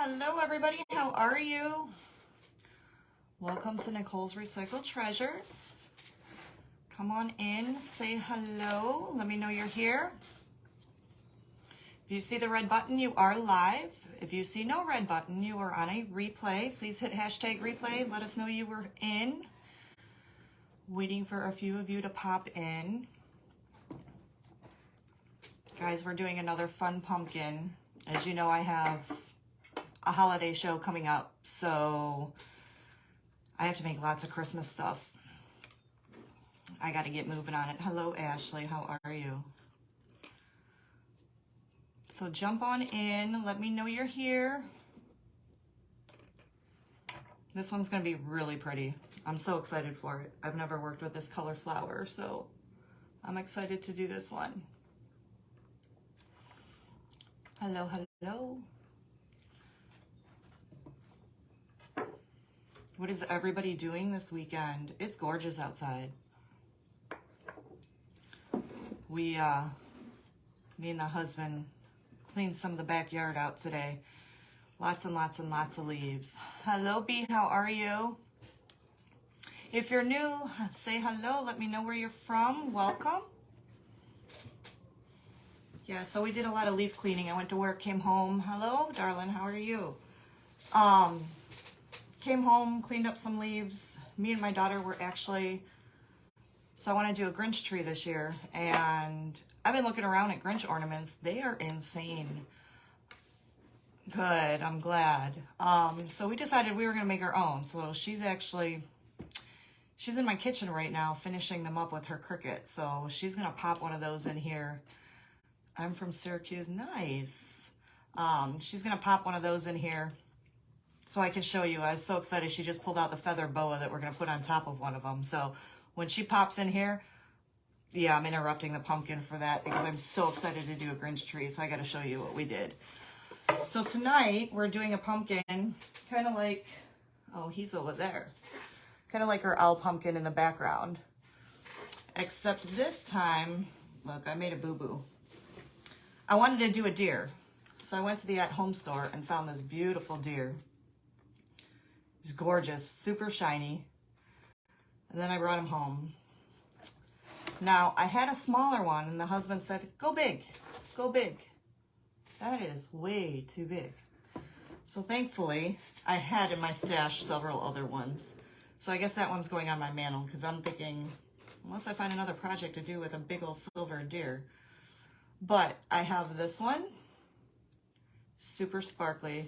Hello everybody, how are you? Welcome to Nicole's Recycled Treasures. Come on in, say hello, let me know you're here. If you see the red button, you are live. If you see no red button, you are on a replay. Please hit hashtag replay, let us know you were in. Waiting for a few of you to pop in. Guys, we're doing another fun pumpkin. As you know, I have a holiday show coming up, so I have to make lots of Christmas stuff. I got to get moving on it. Hello, Ashley. How are you? So jump on in. Let me know you're here. This one's going to be really pretty. I'm so excited for it. I've never worked with this color flower, so I'm excited to do this one. Hello, hello. What is everybody doing this weekend? It's gorgeous outside. Me and the husband cleaned some of the backyard out today. Lots and lots and lots of leaves. Hello, B, how are you? If you're new, say hello. Let me know where you're from. Welcome. Yeah, so we did a lot of leaf cleaning. I went to work, came home. Hello, darling, how are you? Came home, cleaned up some leaves. Me and my daughter were actually, so I want to do a Grinch tree this year, and I've been looking around at Grinch ornaments. They are insane. Good, I'm glad. So we decided we were going to make our own. So she's in my kitchen right now finishing them up with her Cricut. So she's going to pop one of those in here. I'm from Syracuse. Nice. She's going to pop one of those in here so I can show you. I was so excited. She just pulled out the feather boa that we're going to put on top of one of them. So when she pops in here, yeah, I'm interrupting the pumpkin for that because I'm so excited to do a Grinch tree. So I got to show you what we did. So tonight we're doing a pumpkin kind of like, oh, he's over there. Kind of like our owl pumpkin in the background. Except this time, look, I made a boo-boo. I wanted to do a deer. So I went to the at-home store and found this beautiful deer. It's gorgeous, super shiny. And then I brought him home. Now, I had a smaller one, and the husband said, go big, go big. That is way too big. So thankfully, I had in my stash several other ones. So I guess that one's going on my mantle, because I'm thinking, unless I find another project to do with a big old silver deer. But I have this one, super sparkly.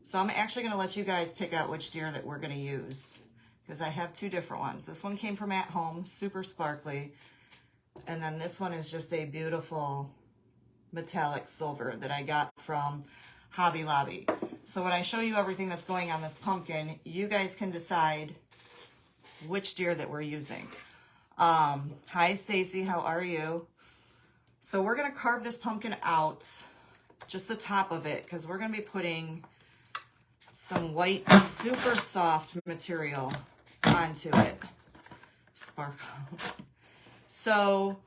So I'm actually going to let you guys pick out which deer that we're going to use, because I have two different ones. This one came from At Home, super sparkly. And then this one is just a beautiful metallic silver that I got from Hobby Lobby. So when I show you everything that's going on this pumpkin, you guys can decide which deer that we're using. Hi, Stacy, how are you? So we're going to carve this pumpkin out, just the top of it, because we're going to be putting some white, super soft material onto it. Sparkle. So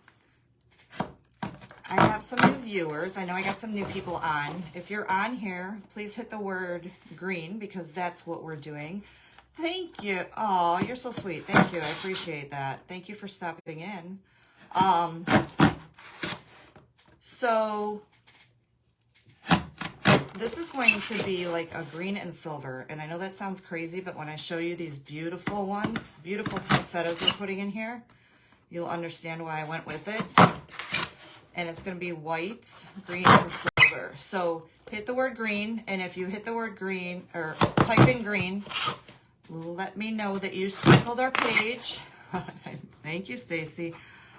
I have some new viewers. I know I got some new people on. If you're on here, please hit the word green, because that's what we're doing. Thank you. Oh, you're so sweet. Thank you. I appreciate that. Thank you for stopping in. So this is going to be like a green and silver. And I know that sounds crazy, but when I show you these beautiful poinsettias we're putting in here, you'll understand why I went with it. And it's going to be white, green, and silver. So hit the word green. And if you hit the word green or type in green, let me know that you sprinkled our page. Thank you, Stacy.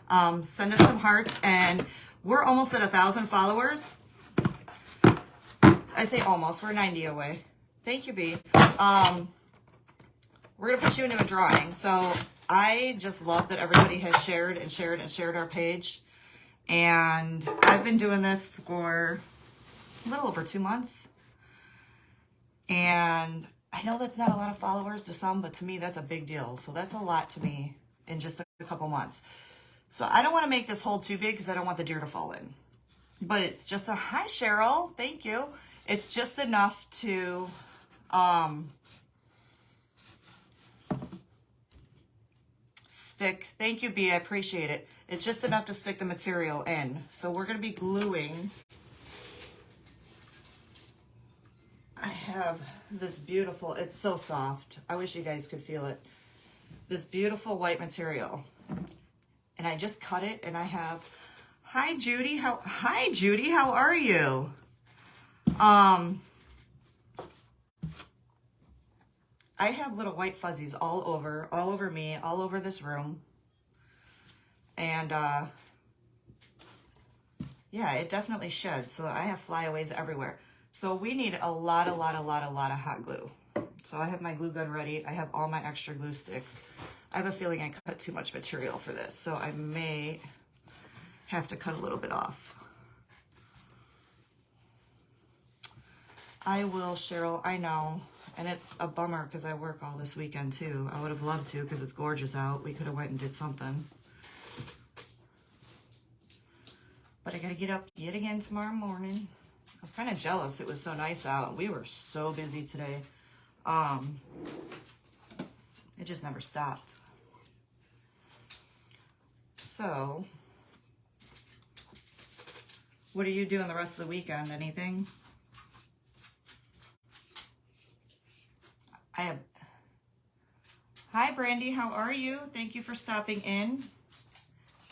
Send us some hearts. And we're almost at 1,000 followers. I say almost. We're 90 away. Thank you, B. We're going to put you into a drawing. So I just love that everybody has shared and shared and shared our page. And I've been doing this for a little over 2 months. And I know that's not a lot of followers to some, but to me, that's a big deal. So that's a lot to me in just a couple months. So I don't want to make this hole too big because I don't want the deer to fall in. But it's just a, hi, Cheryl. Thank you. It's just enough to stick. Thank you, B. I appreciate it. It's just enough to stick the material in. So we're going to be gluing. I have this beautiful, it's so soft. I wish you guys could feel it. This beautiful white material. And I just cut it and I have, hi Judy, how are you? I have little white fuzzies all over me, all over this room. And yeah, it definitely sheds. So I have flyaways everywhere. So we need a lot of hot glue. So I have my glue gun ready. I have all my extra glue sticks. I have a feeling I cut too much material for this, so I may have to cut a little bit off. I will, Cheryl, I know. And it's a bummer because I work all this weekend too. I would have loved to because it's gorgeous out. We could have went and did something. But I gotta get up yet again tomorrow morning. I was kind of jealous. It was so nice out. We were so busy today. It just never stopped. So, what are you doing the rest of the weekend? Anything? Hi Brandy, how are you? Thank you for stopping in.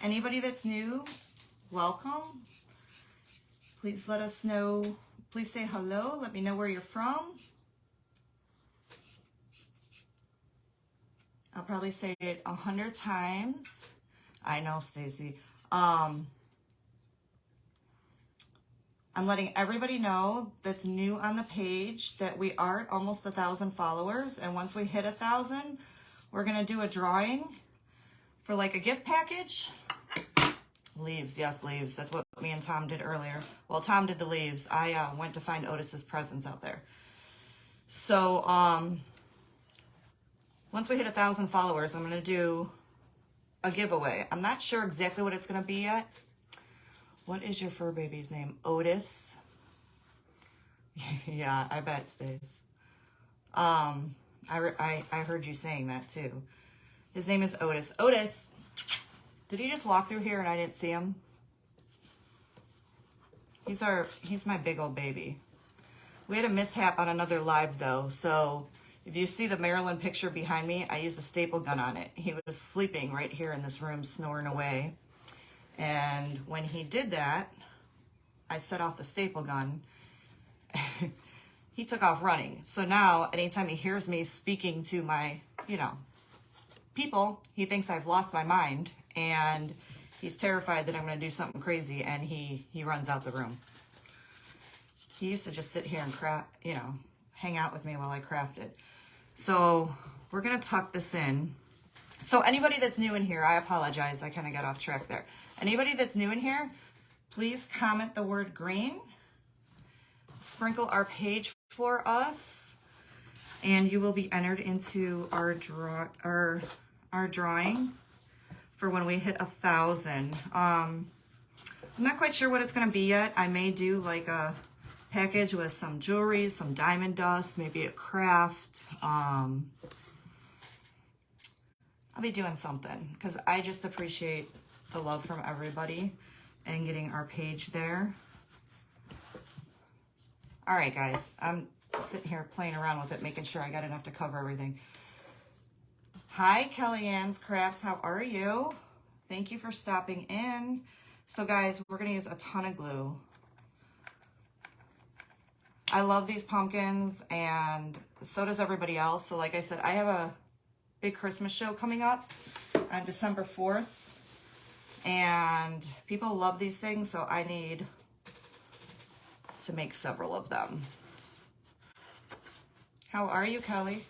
Anybody that's new, welcome. Please let us know. Please say hello. Let me know where you're from. I'll probably say it 100 times. I know, Stacy. I'm letting everybody know that's new on the page that we are at almost 1,000 followers. And once we hit 1,000, we're going to do a drawing for like a gift package. Leaves, yes, leaves. That's what me and Tom did earlier. Well, Tom did the leaves. I went to find Otis's presents out there. So, once we hit 1,000 followers, I'm going to do a giveaway. I'm not sure exactly what it's going to be yet. What is your fur baby's name? Otis? Yeah, I bet, Stace. I heard you saying that too. His name is Otis. Otis! Did he just walk through here and I didn't see him? He's my big old baby. We had a mishap on another live though, so if you see the Maryland picture behind me, I used a staple gun on it. He was sleeping right here in this room, snoring away. And when he did that, I set off the staple gun. He took off running. So now, anytime he hears me speaking to my, people, he thinks I've lost my mind. And he's terrified that I'm going to do something crazy. And he runs out the room. He used to just sit here and craft, hang out with me while I crafted. So we're going to tuck this in. So anybody that's new in here, I apologize. I kind of got off track there. Anybody that's new in here, please comment the word green. Sprinkle our page for us. And you will be entered into our drawing for when we hit 1,000. I'm not quite sure what it's going to be yet. I may do like a package with some jewelry, some diamond dust, maybe a craft. I'll be doing something because I just appreciate the love from everybody and getting our page there. All right, guys, I'm sitting here playing around with it, making sure I got enough to cover everything. Hi, Kellyanne's Crafts, how are you? Thank you for stopping in. So guys, we're gonna use a ton of glue. I love these pumpkins and so does everybody else. So like I said, I have a big Christmas show coming up on December 4th. And people love these things, so I need to make several of them. How are you, Kelly?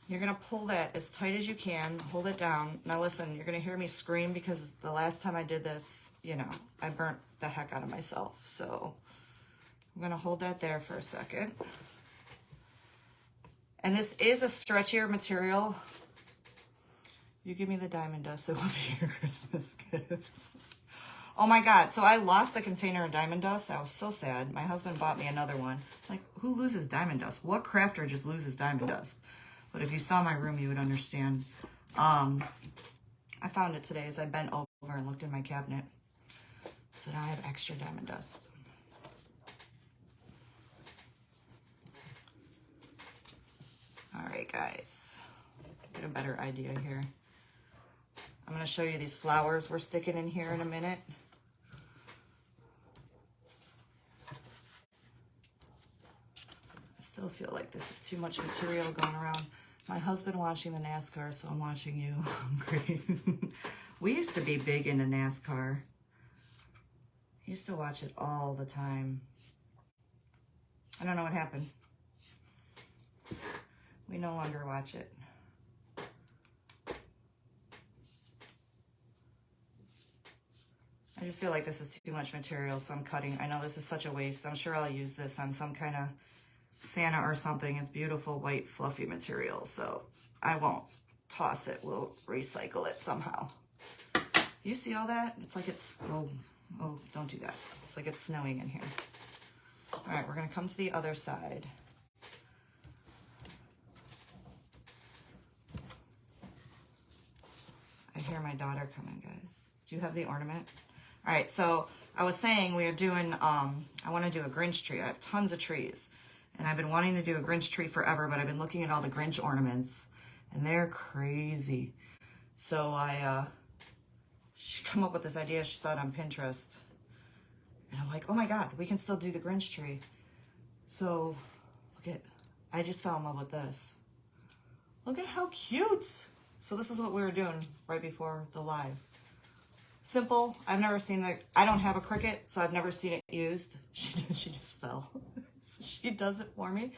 You're gonna pull that as tight as you can, hold it down. Now listen, you're gonna hear me scream because the last time I did this, I burnt the heck out of myself. So I'm gonna hold that there for a second. And this is a stretchier material. You give me the diamond dust, it will be your Christmas gift. Oh my God. So I lost the container of diamond dust. I was so sad. My husband bought me another one. Like, who loses diamond dust? What crafter just loses diamond dust? But if you saw my room, you would understand. I found it today as I bent over and looked in my cabinet. So now I have extra diamond dust. All right, guys. Get a better idea here. I'm going to show you these flowers we're sticking in here in a minute. I still feel like this is too much material going around. My husband watching the NASCAR, so I'm watching you. I'm great. We used to be big into NASCAR. I used to watch it all the time. I don't know what happened. We no longer watch it. I just feel like this is too much material, so I'm cutting. I know this is such a waste. I'm sure I'll use this on some kind of Santa or something. It's beautiful, white, fluffy material, so I won't toss it. We'll recycle it somehow. You see all that? It's like it's, oh, don't do that. It's like it's snowing in here. All right, we're gonna come to the other side. I hear my daughter coming, guys. Do you have the ornament? All right, so I was saying we are doing, I want to do a Grinch tree. I have tons of trees, and I've been wanting to do a Grinch tree forever, but I've been looking at all the Grinch ornaments, and they're crazy. So she come up with this idea. She saw it on Pinterest, and I'm like, oh my God, we can still do the Grinch tree. So look at, I just fell in love with this. Look at how cute. So this is what we were doing right before the live. Simple. I've never seen the, I don't have a Cricut, so I've never seen it used. She just fell. So she does it for me.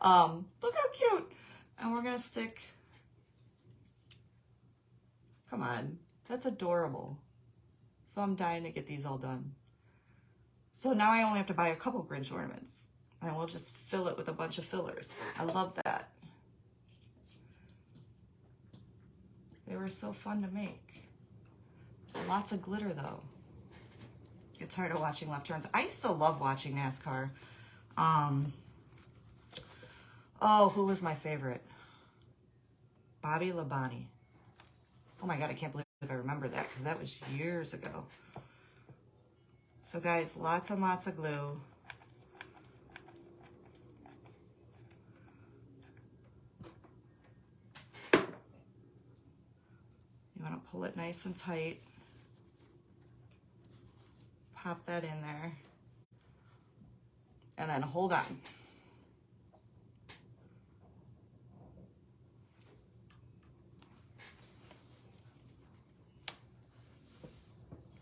Look how cute. And we're going to stick, come on, that's adorable. So I'm dying to get these all done. So now I only have to buy a couple Grinch ornaments, and we'll just fill it with a bunch of fillers. I love that. They were so fun to make. There's lots of glitter though. Get tired of watching left turns. I used to love watching NASCAR. Oh, who was my favorite? Bobby Labonte. Oh my God, I can't believe I remember that because that was years ago. So guys, lots and lots of glue. You want to pull it nice and tight. Pop that in there. And then hold on.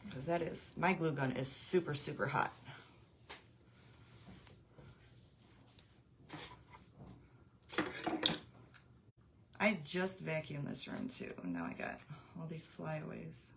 Because that is, my glue gun is super, super hot. I just vacuumed this room too, and now I got all these flyaways.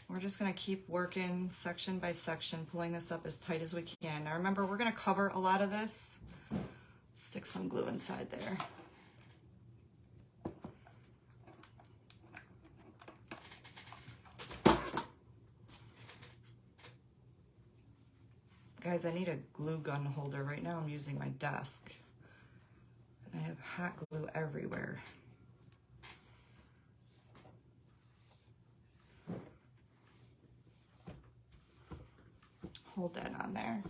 We're just gonna keep working section by section, pulling this up as tight as we can. Now remember, we're gonna cover a lot of this. Stick some glue inside there. Guys, I need a glue gun holder. Right now I'm using my desk. And I have hot glue everywhere. Hold that on there.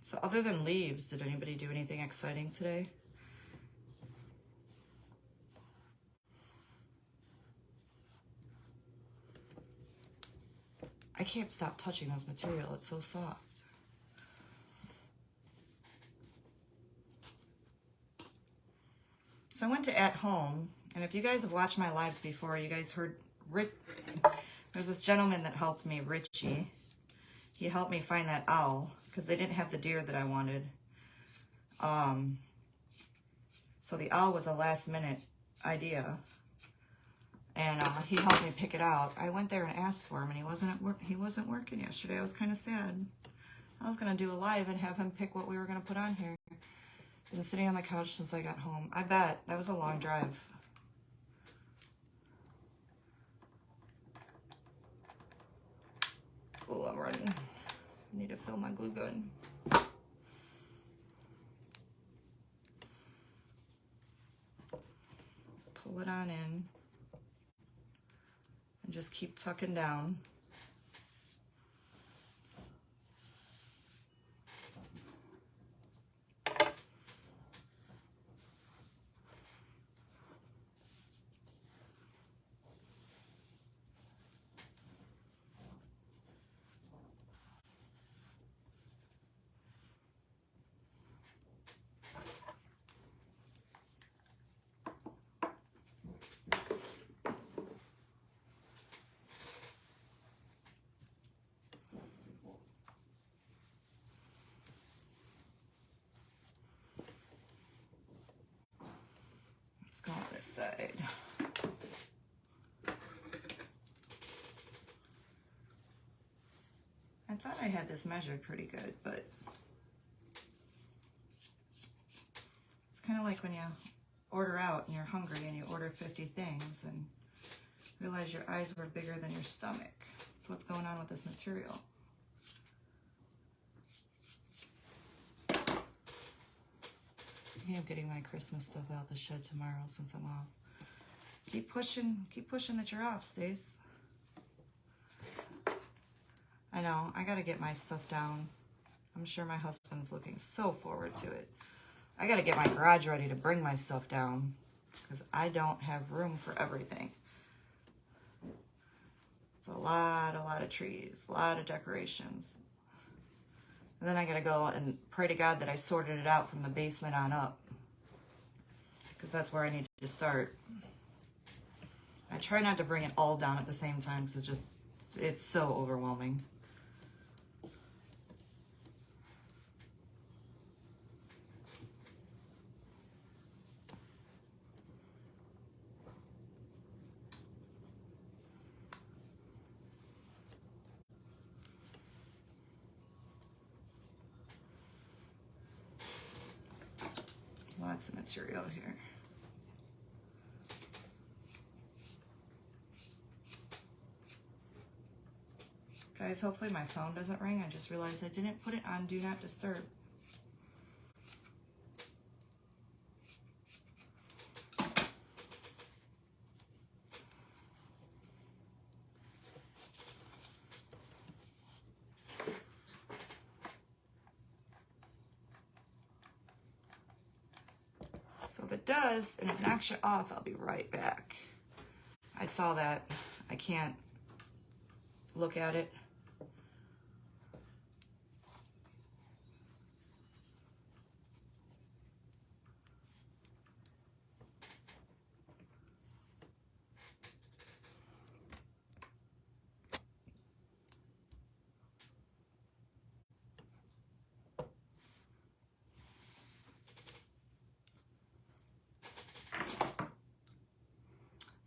So other than leaves, did anybody do anything exciting today? I can't stop touching this material. It's so soft. So I went to At Home, and if you guys have watched my lives before, you guys heard there's this gentleman that helped me, Richie. He helped me find that owl because they didn't have the deer that I wanted. So the owl was a last minute idea. and he helped me pick it out. I went there and asked for him, and he wasn't at work. He wasn't working yesterday. I was kind of sad. I was gonna do a live and have him pick what we were gonna put on here. Been sitting on the couch since I got home. I bet that was a long drive. Oh, I'm running. I need to fill my glue gun. Pull it on in and just keep tucking down. Let's go on this side. I thought I had this measured pretty good, but it's kind of like when you order out and you're hungry and you order 50 things and realize your eyes were bigger than your stomach. That's what's going on with this material. I'm getting my Christmas stuff out the shed tomorrow since I'm off. Keep pushing that you're off, Stace. I know, I gotta get my stuff down. I'm sure my husband's looking so forward to it. I gotta get my garage ready to bring my stuff down because I don't have room for everything. It's a lot of trees, a lot of decorations. And then I gotta go and pray to God that I sorted it out from the basement on up, because that's where I need to start. I try not to bring it all down at the same time because it's so overwhelming. Lots of material here. Guys, hopefully my phone doesn't ring. I just realized I didn't put it on Do Not Disturb. So if it does and it knocks you off, I'll be right back. I saw that. I can't look at it.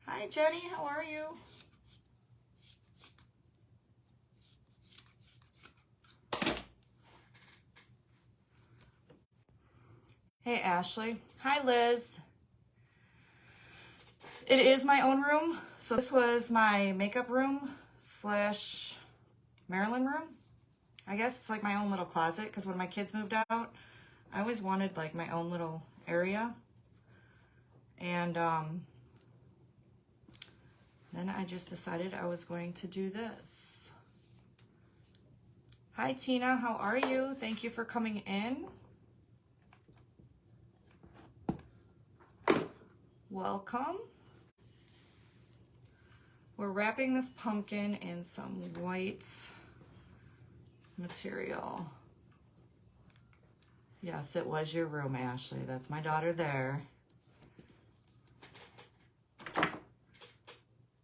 Hi, Jenny. How are you? Hey, Ashley. Hi, Liz. It is my own room. So this was my makeup room slash Maryland room. I guess it's like my own little closet because when my kids moved out, I always wanted like my own little area. And then I just decided I was going to do this. Hi, Tina. How are you? Thank you for coming in. Welcome. We're wrapping this pumpkin in some white material. Yes, it was your room, Ashley. That's my daughter there.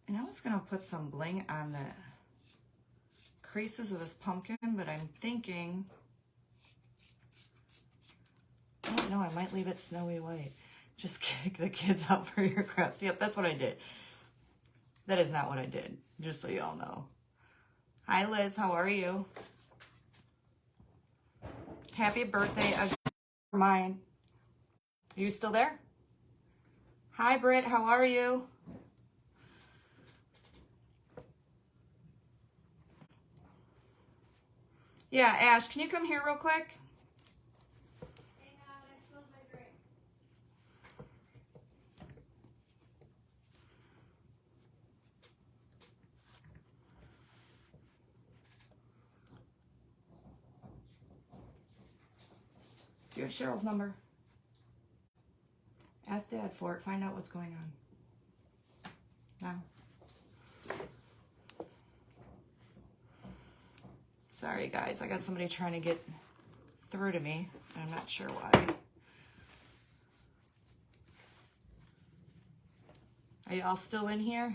And I was gonna put some bling on the creases of this pumpkin, but I'm thinking, I don't know, I might leave it snowy white. Just kick the kids out for your crafts. Yep, that's what I did. That is not what I did, just so y'all know. Hi, Liz. How are you? Happy birthday again. Mine. Are you still there? Hi, Britt. How are you? Yeah, Ash, can you come here real quick? Hang on, I spilled my drink. Do you have Cheryl's number? Ask Dad for it. Find out what's going on. Now. Sorry, guys. I got somebody trying to get through to me. I'm not sure why. Are you all still in here?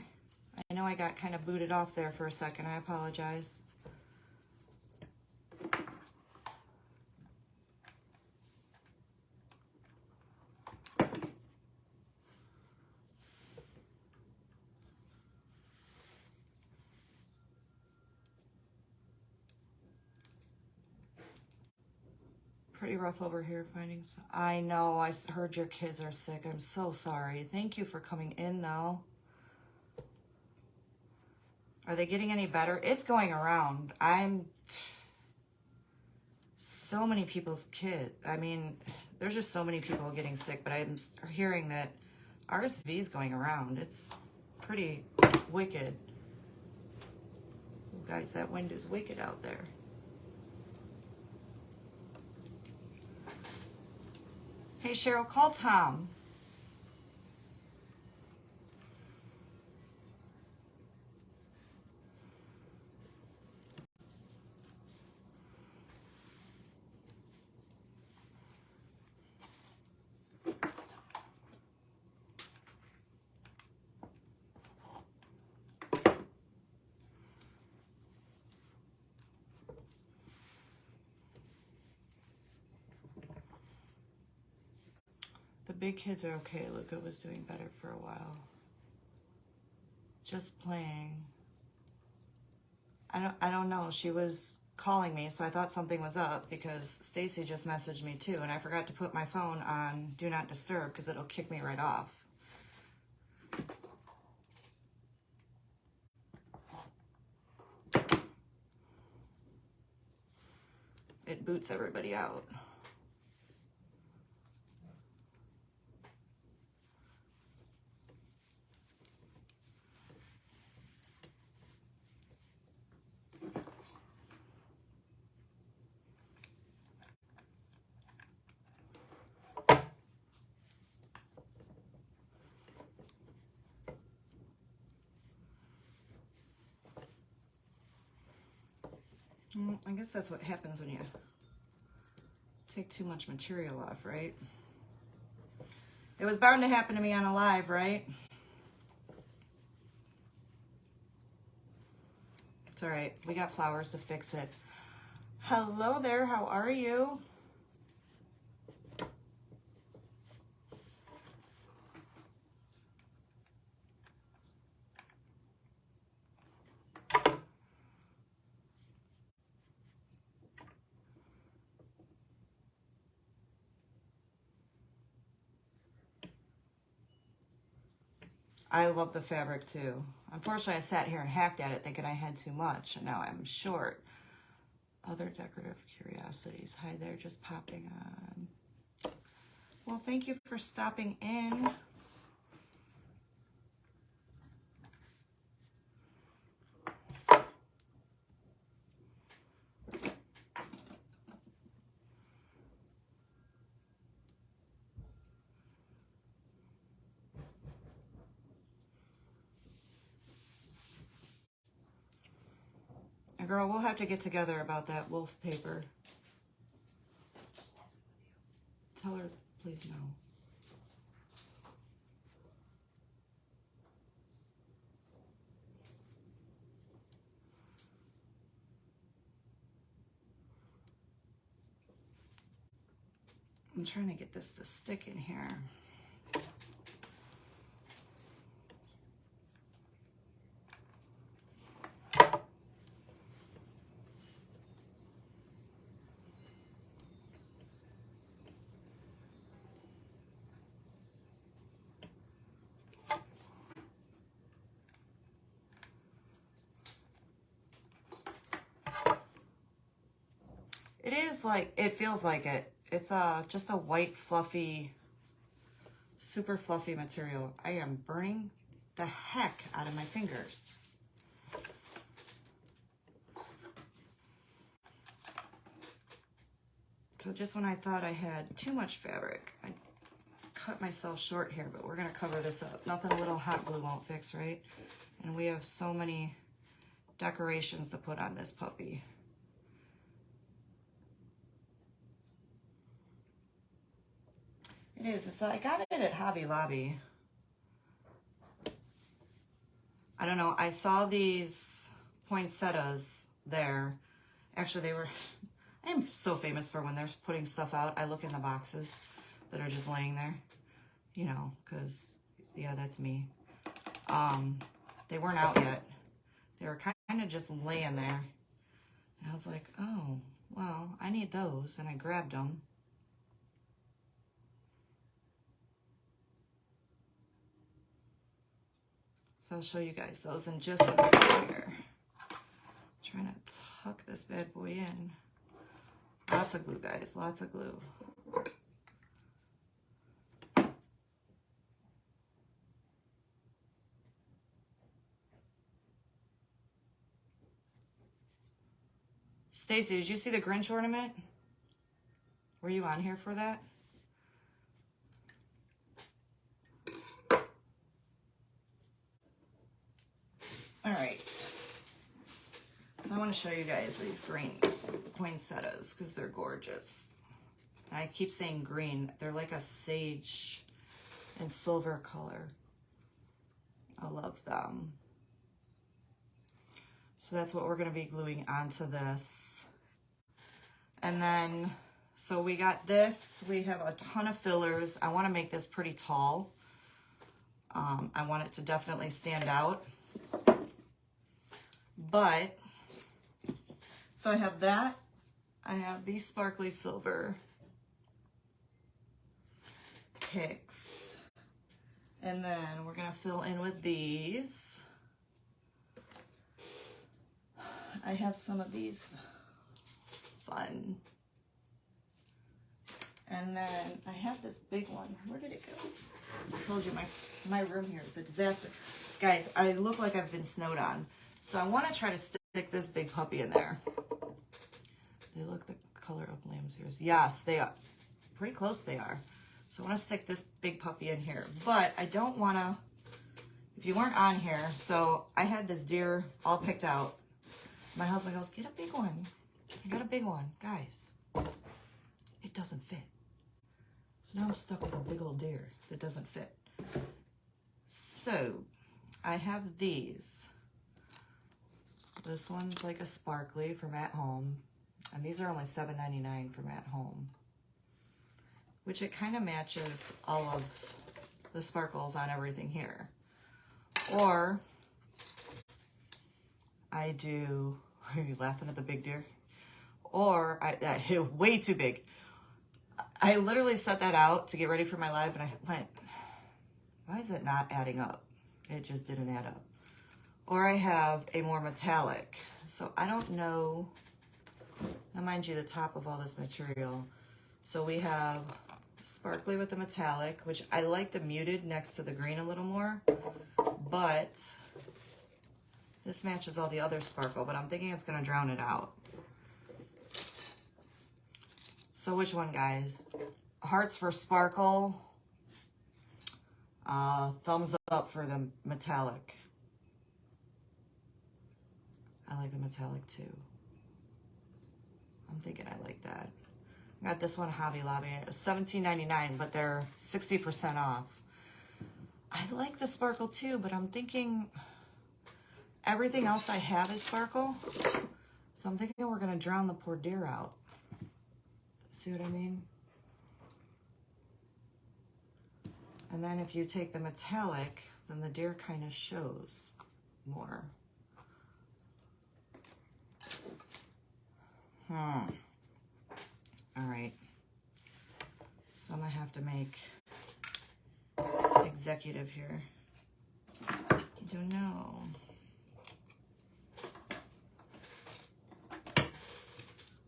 I know I got kind of booted off there for a second. I apologize. Pretty rough over here finding some. I know, I heard your kids are sick. I'm so sorry. Thank you for coming in though. Are they getting any better? It's going around. So many people's kids. I mean, there's just so many people getting sick, but I'm hearing that RSV is going around. It's pretty wicked. Oh, guys, that wind is wicked out there. Hey, Cheryl, call Tom. The big kids are okay. Luca was doing better for a while. Just playing. I don't know. She was calling me, so I thought something was up because Stacy just messaged me too, and I forgot to put my phone on Do Not Disturb because it'll kick me right off. It boots everybody out. I guess that's what happens when you take too much material off, right? It was bound to happen to me on a live, right? It's all right. We got flowers to fix it. Hello there. How are you? I love the fabric too. Unfortunately, I sat here and hacked at it thinking I had too much, and now I'm short. Other decorative curiosities. Hi there, just popping on. Well, thank you for stopping in. Girl, we'll have to get together about that wolf paper. Tell her, please, no. I'm trying to get this to stick in here. It is like, it feels like it. It's just a white, fluffy, super fluffy material. I am burning the heck out of my fingers. So just when I thought I had too much fabric, I cut myself short here, but we're gonna cover this up. Nothing a little hot glue won't fix, right? And we have so many decorations to put on this puppy. It is, I got it at Hobby Lobby. I don't know, I saw these poinsettias there. Actually, I am so famous for when they're putting stuff out, I look in the boxes that are just laying there, you know, because, yeah, that's me. They weren't out yet. They were kind of just laying there. And I was like, oh, well, I need those. And I grabbed them. So I'll show you guys those in just a minute here. Trying to tuck this bad boy in. Lots of glue, guys, lots of glue. Stacy, did you see the Grinch ornament? Were you on here for that? All right. I want to show you guys these green poinsettias because they're gorgeous. I keep saying green. They're like a sage and silver color. I love them. So that's what we're going to be gluing onto this. And then, so we got this. We have a ton of fillers. I want to make this pretty tall. I want it to definitely stand out. But, so I have that. I have these sparkly silver picks. And then we're going to fill in with these. I have some of these fun. And then I have this big one. Where did it go? I told you my room here is a disaster. Guys, I look like I've been snowed on. So I want to try to stick this big puppy in there. They look the color of lamb's ears. Yes, they are. Pretty close they are. So I want to stick this big puppy in here. But I don't want to, if you weren't on here, so I had this deer all picked out. My husband goes, get a big one. I got a big one. Guys, it doesn't fit. So now I'm stuck with a big old deer that doesn't fit. So I have these. This one's like a sparkly from At Home. And these are only $7.99 from At Home. Which it kind of matches all of the sparkles on everything here. Or I do, are you laughing at the big deer? Or, way too big. I literally set that out to get ready for my live and I went, why is it not adding up? It just didn't add up. Or I have a more metallic. So I don't know, now mind you, the top of all this material. So we have sparkly with the metallic, which I like the muted next to the green a little more, but this matches all the other sparkle, but I'm thinking it's gonna drown it out. So which one, guys? Hearts for sparkle. Thumbs up for the metallic. I like the metallic too. I'm thinking I like that. I got this one Hobby Lobby. It was $17.99, but they're 60% off. I like the sparkle too, but I'm thinking everything else I have is sparkle. So I'm thinking we're gonna drown the poor deer out. See what I mean? And then if you take the metallic, then the deer kind of shows more. All right. So I'm gonna have to make executive here. I don't know.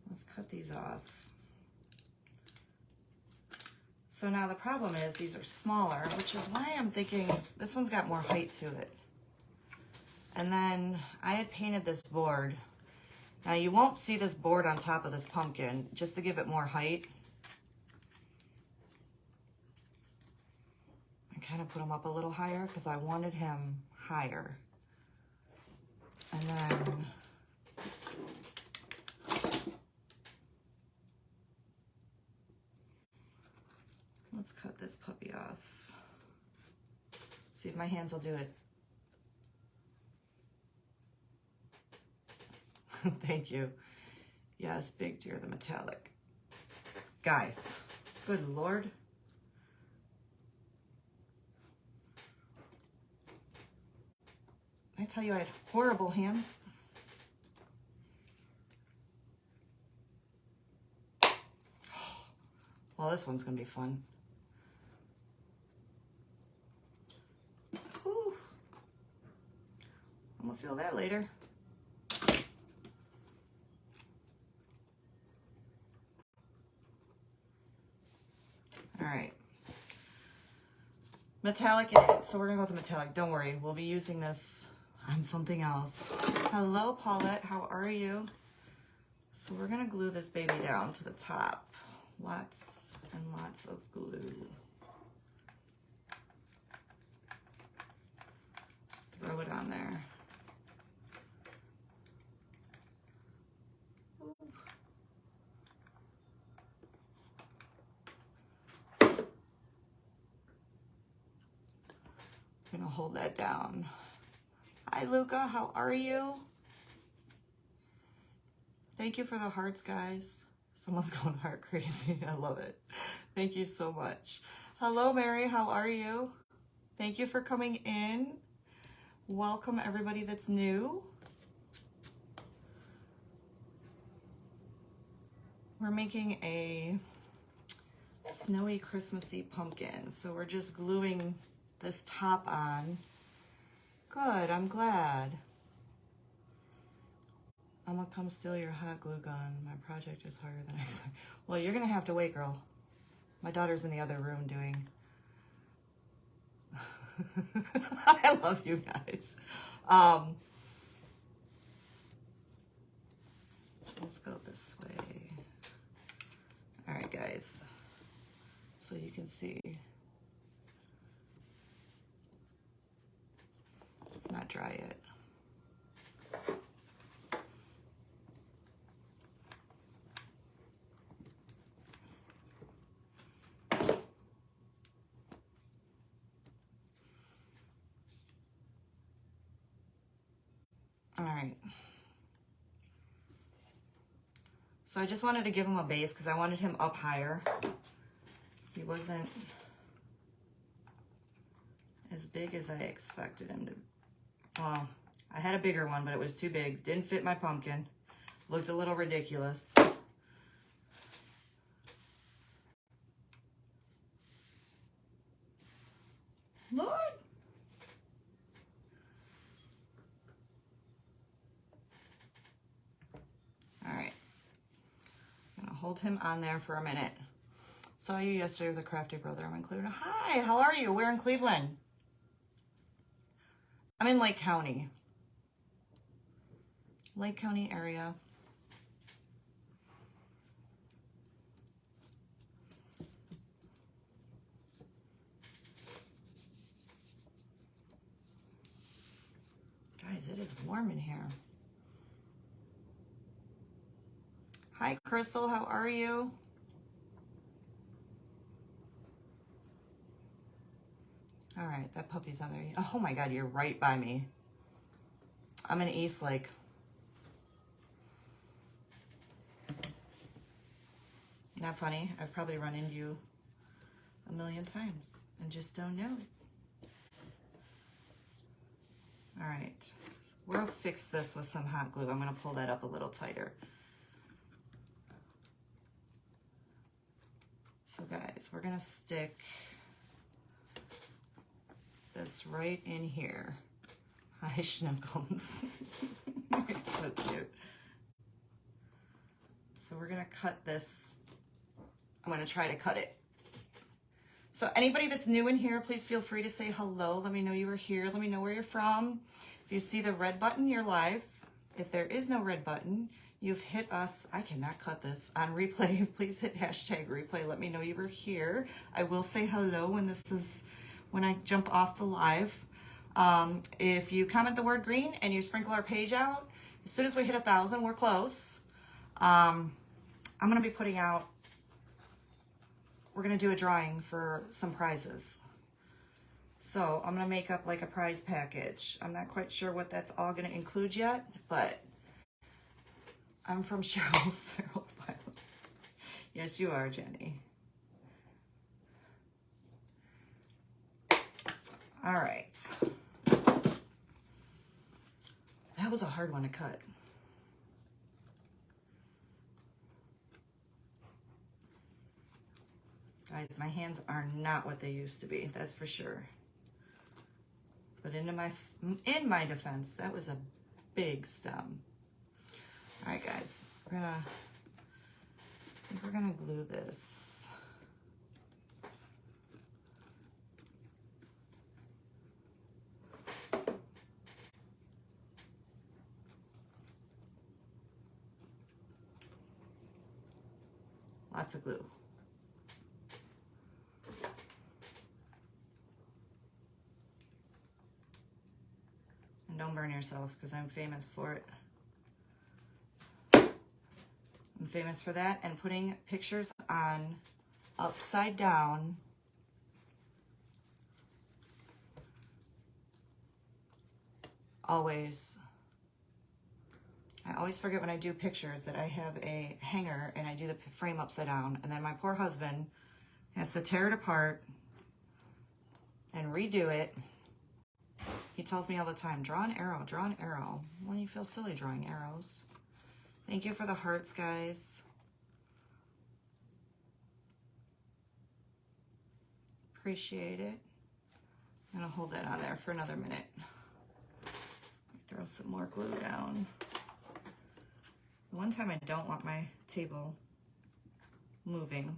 Let's cut these off. So now the problem is these are smaller, which is why I'm thinking this one's got more height to it. And then I had painted this board. Now you won't see this board on top of this pumpkin, just to give it more height. I kind of put him up a little higher because I wanted him higher. And then let's cut this puppy off. See if my hands will do it. Thank you. Yes, big deer, the metallic. Guys, good Lord. I tell you, I had horrible hands. Well, this one's gonna be fun. Whew. I'm gonna feel that later. All right. Metallic in it, so we're gonna go with the metallic. Don't worry, we'll be using this on something else. Hello, Paulette, how are you? So we're gonna glue this baby down to the top. Lots and lots of glue. Just throw it on there. I'm gonna hold that down. Hi, Luca, how are you? Thank you for the hearts, guys. Someone's going heart crazy. I love it. Thank you so much. Hello, Mary, how are you? Thank you for coming in. Welcome everybody that's new. We're making a snowy Christmassy pumpkin. So we're just gluing this top on. Good, I'm glad. I'm gonna come steal your hot glue gun. My project is harder than I expected. Well, you're gonna have to wait, girl. My daughter's in the other room doing. I love you guys. Let's go this way. All right, guys. So you can see. Not dry yet. All right. So I just wanted to give him a base because I wanted him up higher. He wasn't as big as I expected him to. Well, I had a bigger one, but it was too big. Didn't fit my pumpkin. Looked a little ridiculous. Lord! All right. I'm gonna hold him on there for a minute. Saw you yesterday with a crafty brother. I'm in Cleveland. Hi, how are you? We're in Cleveland. I'm in Lake County. Lake County area. Guys, it is warm in here. Hi, Crystal, how are you? All right, that puppy's on there. Oh my God, you're right by me. I'm in East Lake. Not funny. I've probably run into you a million times and just don't know. All right, we'll fix this with some hot glue. I'm gonna pull that up a little tighter. So guys, we're gonna stick this right in here. Hi, Schnuckles. It's so cute. So So we're gonna cut this. I'm gonna try to cut it. So anybody that's new in here, please feel free to say hello. Let me know you were here. Let me know where you're from. If you see the red button, you're live. If there is no red button, you've hit us. I cannot cut this on replay. Please hit hashtag replay. Let me know you were here. I will say hello when I jump off the live. If you comment the word green and you sprinkle our page out, as soon as we hit 1,000, we're close. I'm gonna be putting out, we're gonna do a drawing for some prizes. So I'm gonna make up like a prize package. I'm not quite sure what that's all gonna include yet, but I'm from Cheryl Farrell Pilot. Yes, you are, Jenny. All right. That was a hard one to cut. Guys, my hands are not what they used to be, that's for sure. But in my defense, that was a big stem. All right, guys, I think we're gonna glue this. Lots of glue. And don't burn yourself, because I'm famous for it. I'm famous for that and putting pictures on upside down. Always. I always forget when I do pictures that I have a hanger and I do the frame upside down, and then my poor husband has to tear it apart and redo it. He tells me all the time, draw an arrow, draw an arrow. Well, you feel silly drawing arrows. Thank you for the hearts, guys. Appreciate it. I'm gonna hold that on there for another minute. Throw some more glue down. One time I don't want my table moving.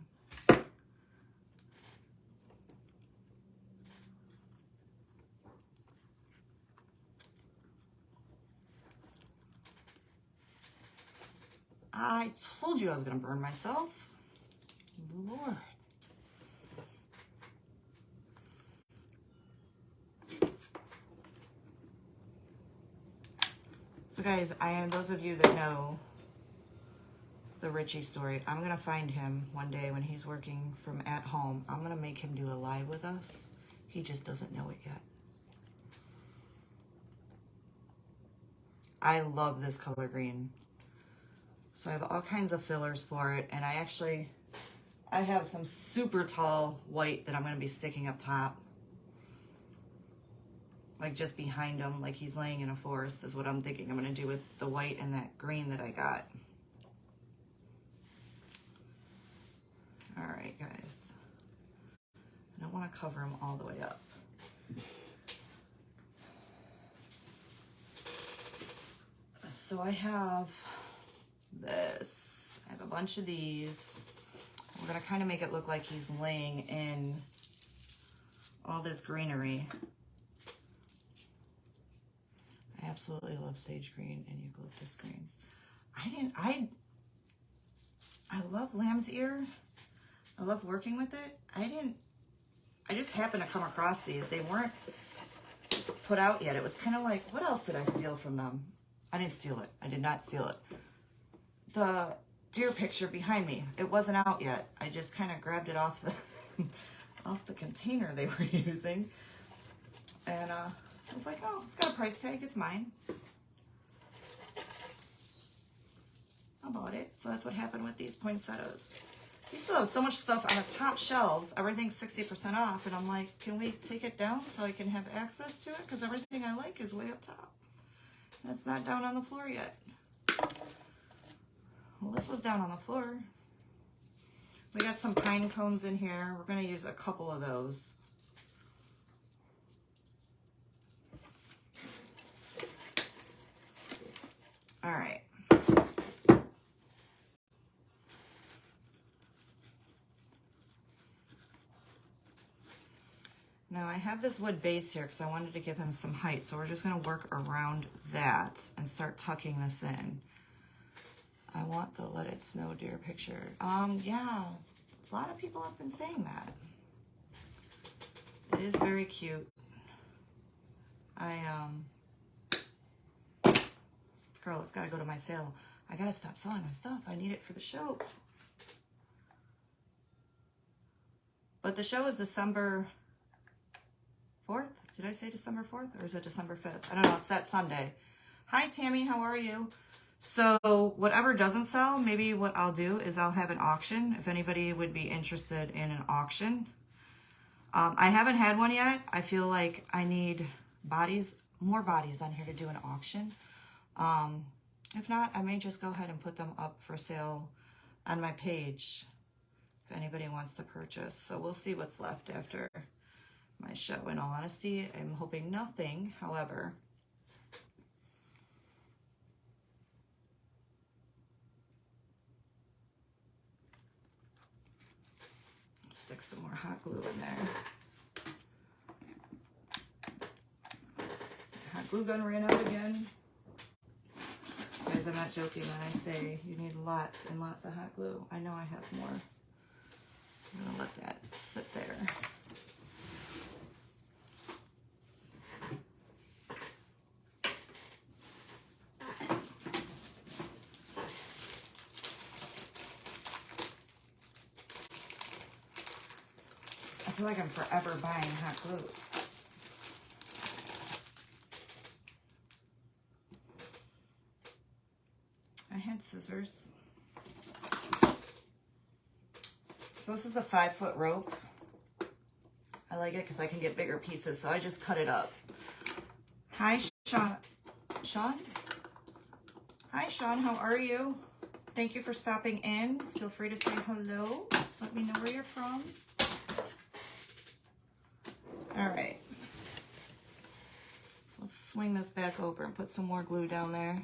I told you I was gonna burn myself. Lord. So guys, those of you that know the Richie story, I'm gonna find him one day when he's working from at home. I'm gonna make him do a live with us. He just doesn't know it yet. I love this color green. So I have all kinds of fillers for it, and I have some super tall white that I'm gonna be sticking up top. Like just behind him, like he's laying in a forest is what I'm thinking I'm gonna do with the white and that green that I got. All right, guys. I don't wanna cover them all the way up. So I have this. I have a bunch of these. We're gonna kind of make it look like he's laying in all this greenery. I absolutely love sage green and eucalyptus greens. I love lamb's ear. I love working with it. I just happened to come across these. They weren't put out yet. It was kind of like, what else did I steal from them? I didn't steal it. I did not steal it. The deer picture behind me, it wasn't out yet. I just kind of grabbed it off the container they were using. And I was like, oh, it's got a price tag. It's mine. I bought it. So that's what happened with these poinsettias. They still have so much stuff on the top shelves. Everything's 60% off. And I'm like, can we take it down so I can have access to it? Because everything I like is way up top. And it's not down on the floor yet. Well, this was down on the floor. We got some pine cones in here. We're going to use a couple of those. All right. Now I have this wood base here because I wanted to give him some height. So we're just gonna work around that and start tucking this in. I want the Let It Snow Deer picture. Yeah, a lot of people have been saying that. It is very cute. Girl, it's gotta go to my sale. I gotta stop selling my stuff. I need it for the show. But the show is December 4th. Did I say December 4th or is it December 5th? I don't know. It's that Sunday. Hi, Tammy. How are you? So whatever doesn't sell, maybe what I'll do is I'll have an auction if anybody would be interested in an auction. I haven't had one yet. I feel like I need more bodies on here to do an auction. If not, I may just go ahead and put them up for sale on my page if anybody wants to purchase. So we'll see what's left after my show. In all honesty, I'm hoping nothing, however. Stick some more hot glue in there. Hot glue gun ran out again. Guys, I'm not joking when I say you need lots and lots of hot glue. I know I have more. I'm gonna let that sit there. I feel like I'm forever buying hot glue. I had scissors. So this is the 5-foot rope. I like it because I can get bigger pieces, so I just cut it up. Hi, Sean. Sean? Hi, Sean. How are you? Thank you for stopping in. Feel free to say hello. Let me know where you're from. All right. So let's swing this back over and put some more glue down there.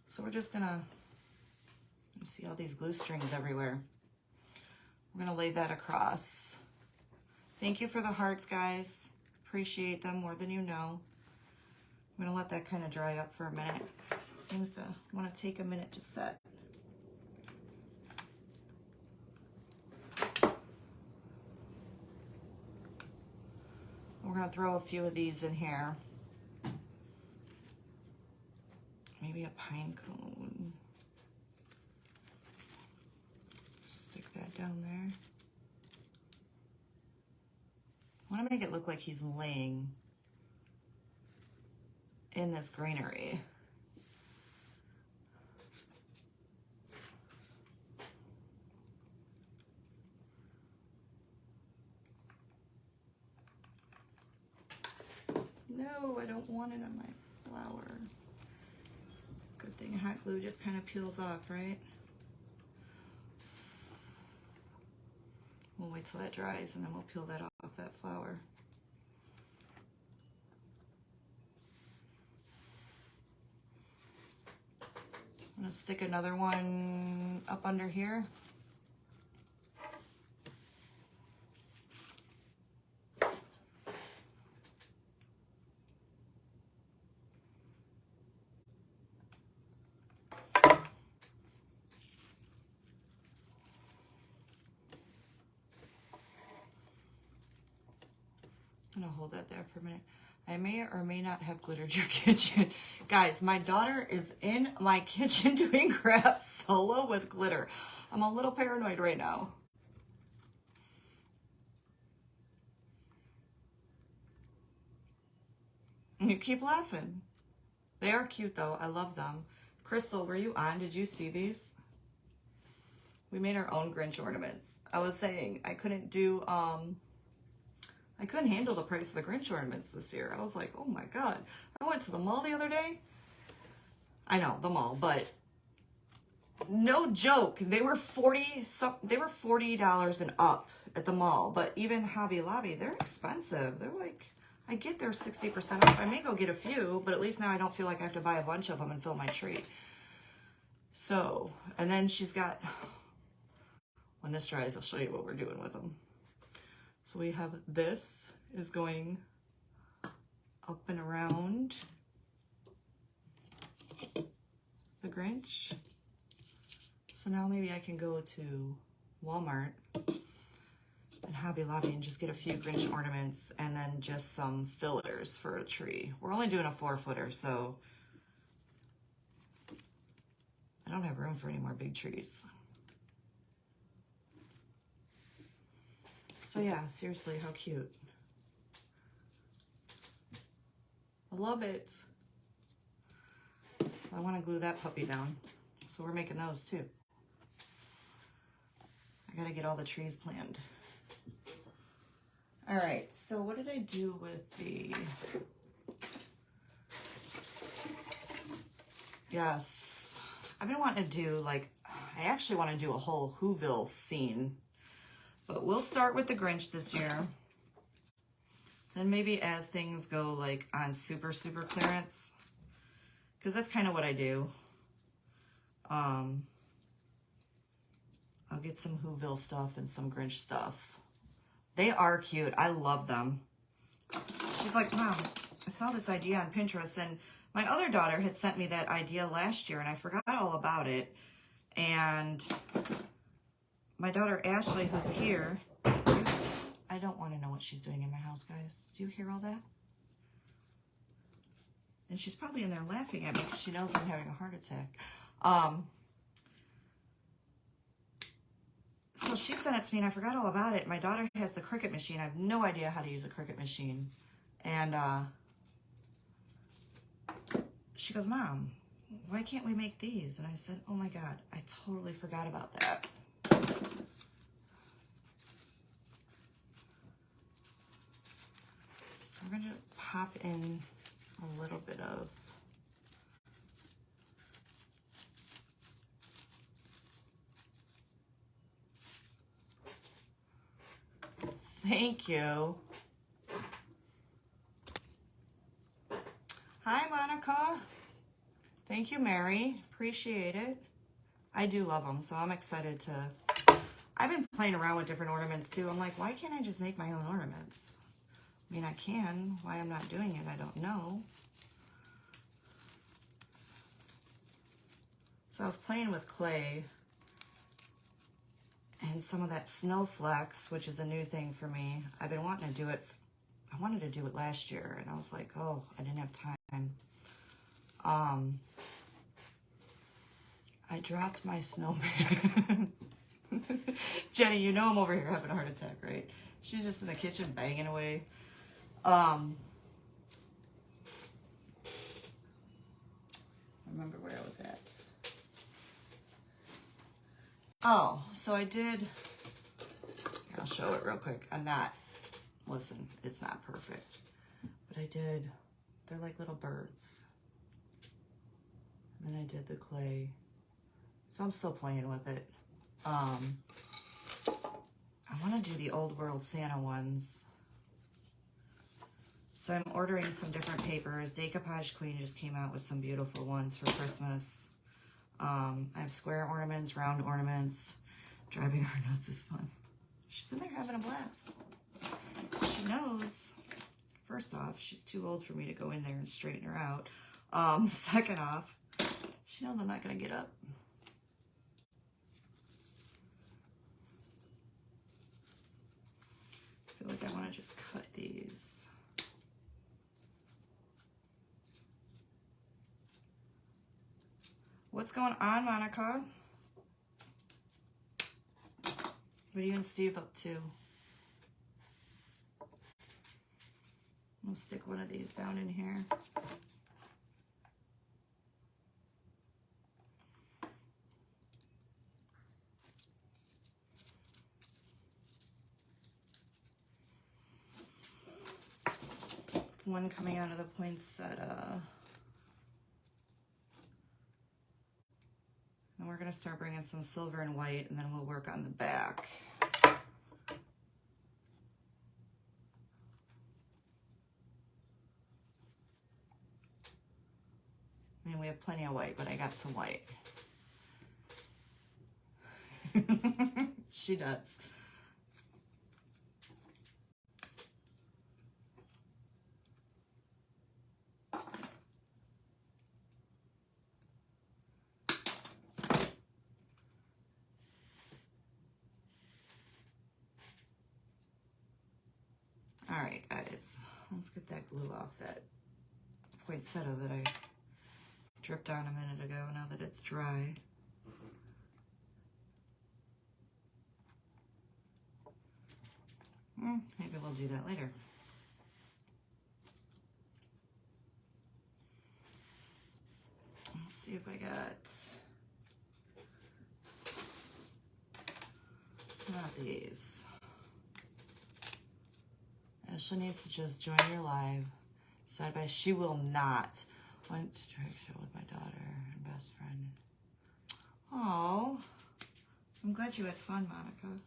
So we're just gonna, you see all these glue strings everywhere. We're gonna lay that across. Thank you for the hearts, guys. Appreciate them more than you know. I'm gonna let that kind of dry up for a minute. It seems to want to take a minute to set. We're gonna throw a few of these in here. Maybe a pine cone. Stick that down there. I want to make it look like he's laying in this greenery. No, I don't want it on my flower. Good thing hot glue just kind of peels off, right? We'll wait till that dries and then we'll peel that off that flower. I'm gonna stick another one up under here. I'm gonna hold that there for a minute. I may or may not have glittered your kitchen. Guys, my daughter is in my kitchen doing crafts solo with glitter. I'm a little paranoid right now. You keep laughing. They are cute though. I love them. Crystal, were you on? Did you see these? We made our own Grinch ornaments. I was saying I couldn't do, I couldn't handle the price of the Grinch ornaments this year. I was like, oh my God. I went to the mall the other day. I know, the mall, but no joke. They were $40 and up at the mall, but even Hobby Lobby, they're expensive. They're like, I get their 60% off. I may go get a few, but at least now I don't feel like I have to buy a bunch of them and fill my tree. So, and then she's got, when this dries, I'll show you what we're doing with them. So we have this is going up and around the Grinch. So now maybe I can go to Walmart and Hobby Lobby and just get a few Grinch ornaments and then just some fillers for a tree. We're only doing a 4-footer, so I don't have room for any more big trees. So yeah, seriously, how cute. I love it. I want to glue that puppy down. So we're making those too. I gotta get all the trees planned. All right, so what did I do with the... Yes, I've been wanting to do like, I actually want to do a whole Whoville scene. But we'll start with the Grinch this year. Then maybe as things go like on super clearance, because that's kind of what I do. I'll get some Whoville stuff and some Grinch stuff. They are cute. I love them. She's like, Mom, I saw this idea on Pinterest, and my other daughter had sent me that idea last year, and I forgot all about it. And my daughter Ashley, who's here, I don't want to know what she's doing in my house, guys. Do you hear all that? And she's probably in there laughing at me because she knows I'm having a heart attack. So she sent it to me and I forgot all about it. My daughter has the Cricut machine. I have no idea how to use a Cricut machine. And she goes, Mom, why can't we make these? And I said, oh my God, I totally forgot about that. So we're going to pop in a little bit of thank you. Hi, Monica. Thank you, Mary. Appreciate it. I do love them, so I'm excited to... I've been playing around with different ornaments, too. I'm like, why can't I just make my own ornaments? I mean, I can. Why I'm not doing it, I don't know. So I was playing with clay and some of that snowflex, which is a new thing for me. I've been wanting to do it. I wanted to do it last year, and I was like, oh, I didn't have time. I dropped my snowman. Jenny, you know I'm over here having a heart attack, right? She's just in the kitchen banging away. Remember where I was at. Oh, so I did, I'll show it real quick. Listen, it's not perfect, but I did, they're like little birds. And then I did the clay. So I'm still playing with it. I want to do the old world Santa ones. So I'm ordering some different papers. Decoupage Queen just came out with some beautiful ones for Christmas. I have square ornaments, round ornaments. Driving her nuts is fun. She's in there having a blast. She knows, first off, she's too old for me to go in there and straighten her out. Second off, she knows I'm not going to get up. I feel like I want to just cut these. What's going on, Monica? What are you and Steve up to? I'll stick one of these down in here. One coming out of the poinsettia. And we're gonna start bringing some silver and white, and then we'll work on the back. I mean, we have plenty of white, but I got some white. She does. All right, guys, let's get that glue off that poinsettia that I dripped on a minute ago now that it's dry. Maybe we'll do that later. Let's see if I got, not these. Ashley needs to just join your live. Side by, she will not. Went to drive show with my daughter and best friend. Oh, I'm glad you had fun, Monica.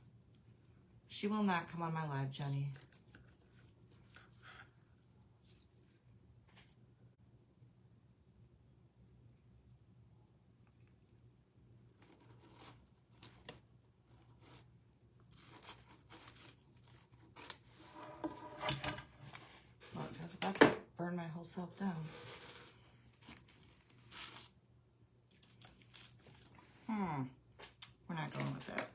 She will not come on my live, Jenny. Look, I was about to burn my whole self down. We're not going with that.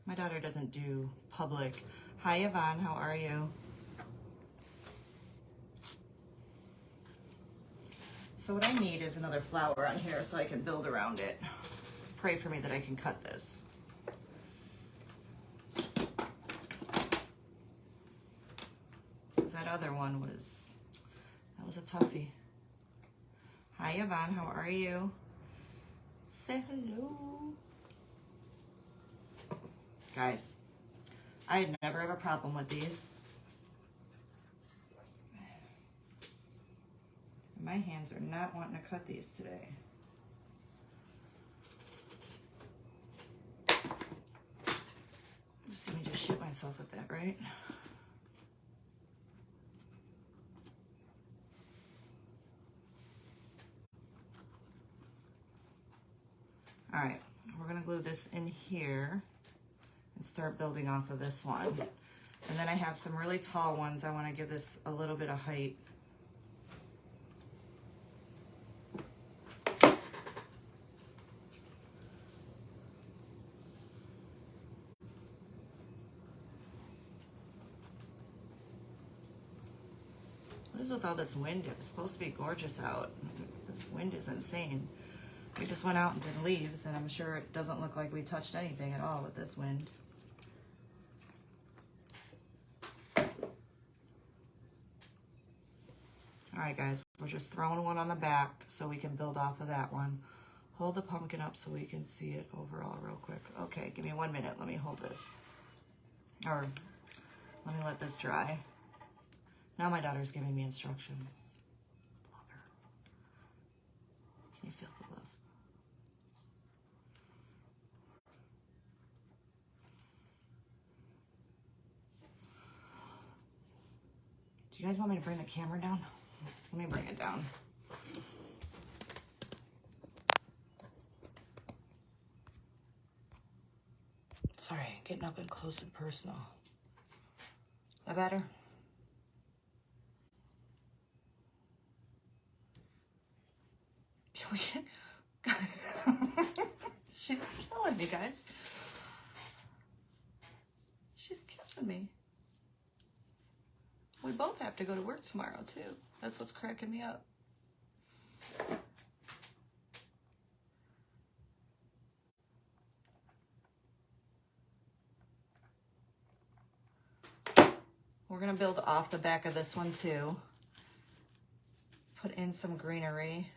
My daughter doesn't do public. Hi, Yvonne, how are you? So what I need is another flower on here so I can build around it. Pray for me that I can cut this. That other one was a toughie. Hi, Yvonne, how are you? Say hello. Guys, I never have a problem with these. My hands are not wanting to cut these today. Just let me just shoot myself with that, right? All right, we're gonna glue this in here and start building off of this one. And then I have some really tall ones. I wanna give this a little bit of height. What is with all this wind? It was supposed to be gorgeous out. This wind is insane. We just went out and did leaves, and I'm sure it doesn't look like we touched anything at all with this wind. All right, guys, we're just throwing one on the back so we can build off of that one. Hold the pumpkin up so we can see it overall real quick. Okay, give me 1 minute. Let me hold this. Or let me let this dry. Now my daughter's giving me instructions. Love her. Can you feel the love? Do you guys want me to bring the camera down? Let me bring it down. Sorry, getting up and close and personal. That better? She's killing me, guys. She's killing me. We both have to go to work tomorrow, too. That's what's cracking me up. We're gonna build off the back of this one, too. Put in some greenery.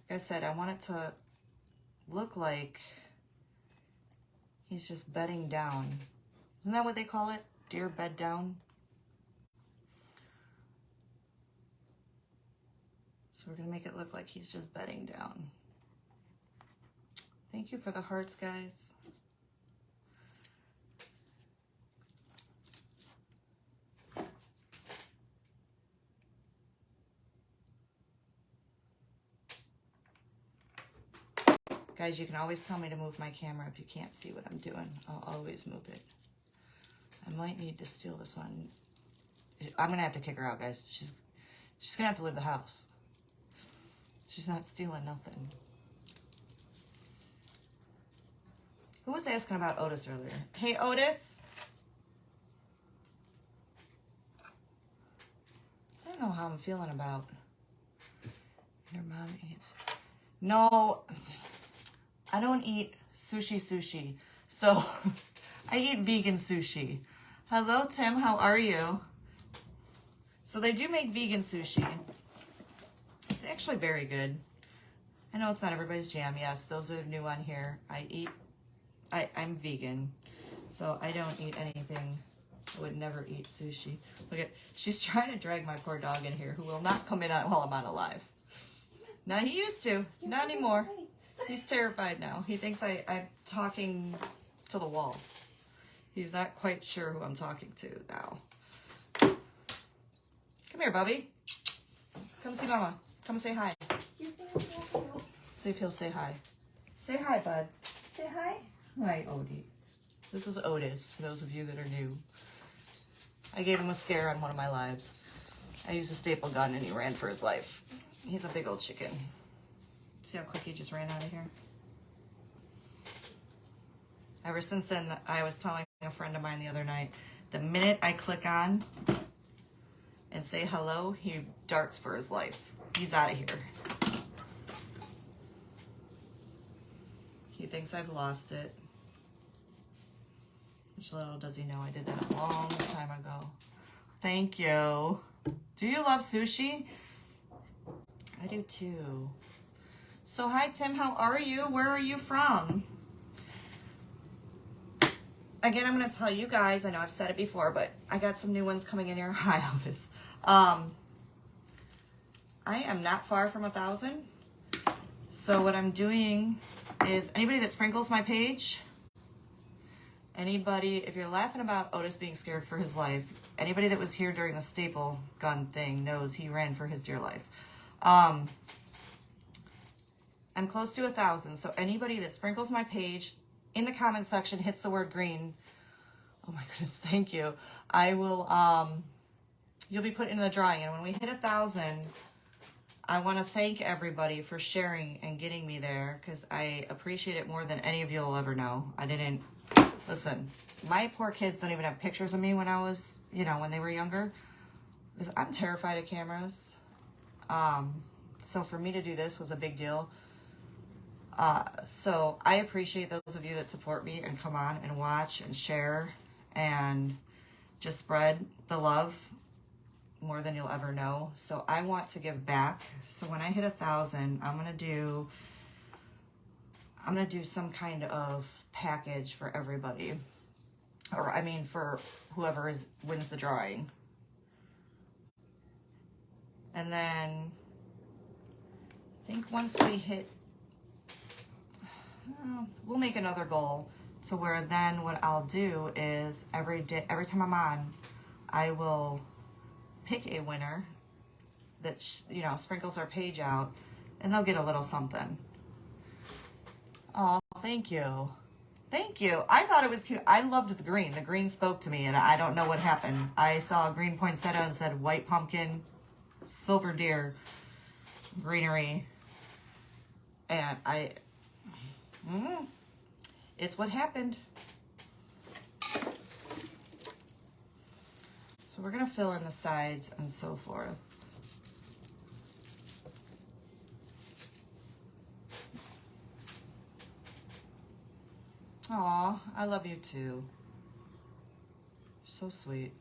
Like I said, I want it to look like he's just bedding down. Isn't that what they call it? Deer bed down? So we're gonna make it look like he's just bedding down. Thank you for the hearts, guys. Guys, you can always tell me to move my camera if you can't see what I'm doing. I'll always move it. I might need to steal this one. I'm going to have to kick her out, guys. She's going to have to leave the house. She's not stealing nothing. Who was asking about Otis earlier? Hey, Otis. I don't know how I'm feeling about your mom eats. No, I don't eat sushi. So I eat vegan sushi. Hello, Tim. How are you? So they do make vegan sushi. It's actually very good. I know it's not everybody's jam. Yes, those are new on here. I'm vegan, so I don't eat anything. I would never eat sushi. Look at, she's trying to drag my poor dog in here, who will not come in while I'm on a live. Now he used to, not anymore. He's terrified now. He thinks I'm talking to the wall. He's not quite sure who I'm talking to now. Come here, Bubby. Come see Mama. Come say hi. See if he'll say hi. Say hi, bud. Say hi. Hi, Odie. This is Otis, for those of you that are new. I gave him a scare on one of my lives. I used a staple gun and he ran for his life. He's a big old chicken. See how quick he just ran out of here? Ever since then, I was telling a friend of mine the other night, the minute I click on and say hello, he darts for his life. He's out of here. He thinks I've lost it. Which little does he know I did that a long time ago. Thank you. Do you love sushi? I do too. So hi Tim, how are you? Where are you from? Again, I'm going to tell you guys, I know I've said it before, but I got some new ones coming in here. Hi, Otis. I am not far from 1,000. So what I'm doing is, anybody that sprinkles my page, anybody, if you're laughing about Otis being scared for his life, anybody that was here during the staple gun thing knows he ran for his dear life. I'm close to 1,000, so anybody that sprinkles my page in the comment section, hits the word green, oh my goodness, thank you, I will, you'll be put into the drawing. And when we hit 1,000, I want to thank everybody for sharing and getting me there, because I appreciate it more than any of you will ever know. I didn't, listen, my poor kids don't even have pictures of me when I was, when they were younger, because I'm terrified of cameras. So for me to do this was a big deal. So I appreciate those of you that support me and come on and watch and share and just spread the love more than you'll ever know. So I want to give back. So when I hit 1,000, I'm gonna do some kind of package for everybody, or I mean for whoever wins the drawing. And then I think once we hit, we'll make another goal to where then what I'll do is every time I'm on, I will pick a winner that sprinkles our page out, and they'll get a little something. Oh, thank you. Thank you. I thought it was cute. I loved the green. The green spoke to me, and I don't know what happened. I saw a green poinsettia and said white pumpkin, silver deer, greenery, and it's what happened. So we're going to fill in the sides and so forth. Aw, I love you too. So sweet.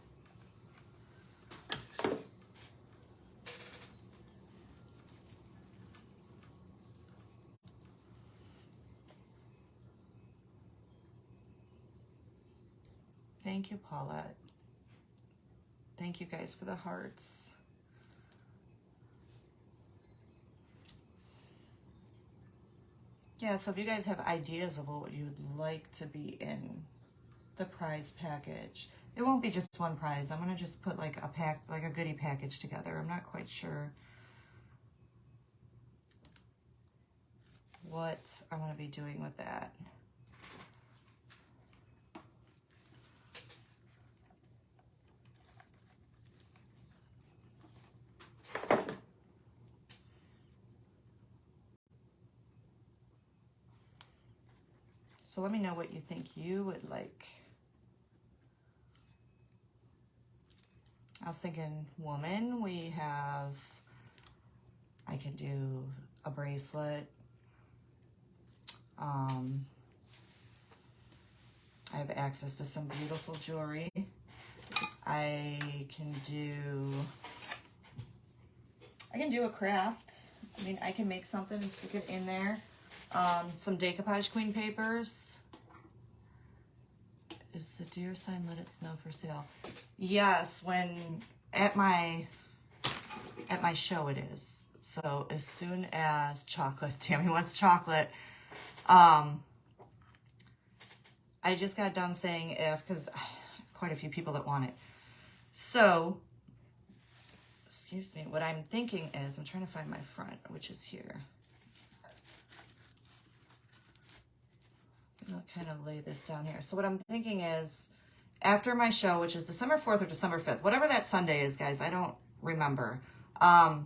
Thank you, Paulette. Thank you guys for the hearts. Yeah, so if you guys have ideas of what you'd like to be in the prize package, it won't be just one prize. I'm gonna just put like a goodie package together. I'm not quite sure what I'm going to be doing with that. So let me know what you think you would like. I was thinking woman, I can do a bracelet. I have access to some beautiful jewelry. I can do a craft. I mean, I can make something and stick it in there. Some decoupage queen papers. Is the deer sign let it snow for sale? Yes, when at my show it is. So as soon as chocolate, Tammy wants chocolate. I just got done saying if, because quite a few people that want it. So, excuse me, what I'm thinking is, I'm trying to find my front, which is here. I'll kind of lay this down here. So what I'm thinking is, after my show, which is December 4th or December 5th, whatever that Sunday is, guys, I don't remember. I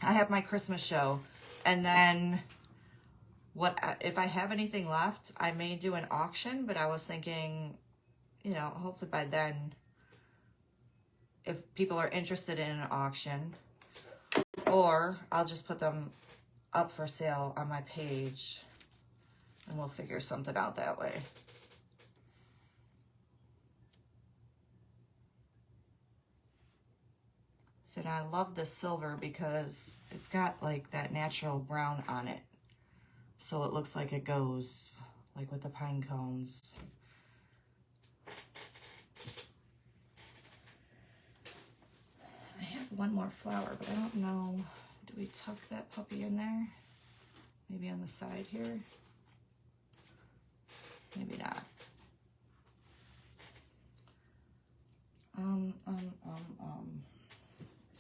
have my Christmas show, and then if I have anything left, I may do an auction, but I was thinking, you know, hopefully by then, if people are interested in an auction, or I'll just put them up for sale on my page, and we'll figure something out that way. So now I love the silver because it's got like that natural brown on it. So it looks like it goes like with the pine cones. I have one more flower, but I don't know. Do we tuck that puppy in there? Maybe on the side here? Maybe not.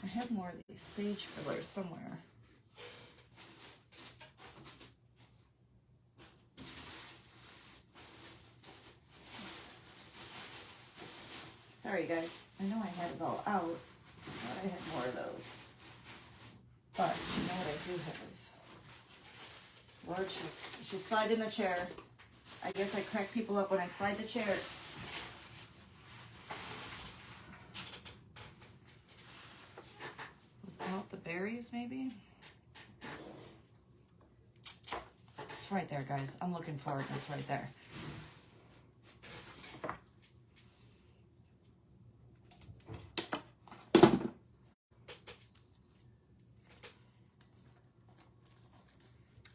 I have more of these sage fillers somewhere. Sorry guys, I know I had it all out, but I had more of those. But you know what I do have? Lord, she's sliding the chair. I guess I crack people up when I slide the chair. Without the berries, maybe? It's right there, guys. I'm looking for it, and it's right there. All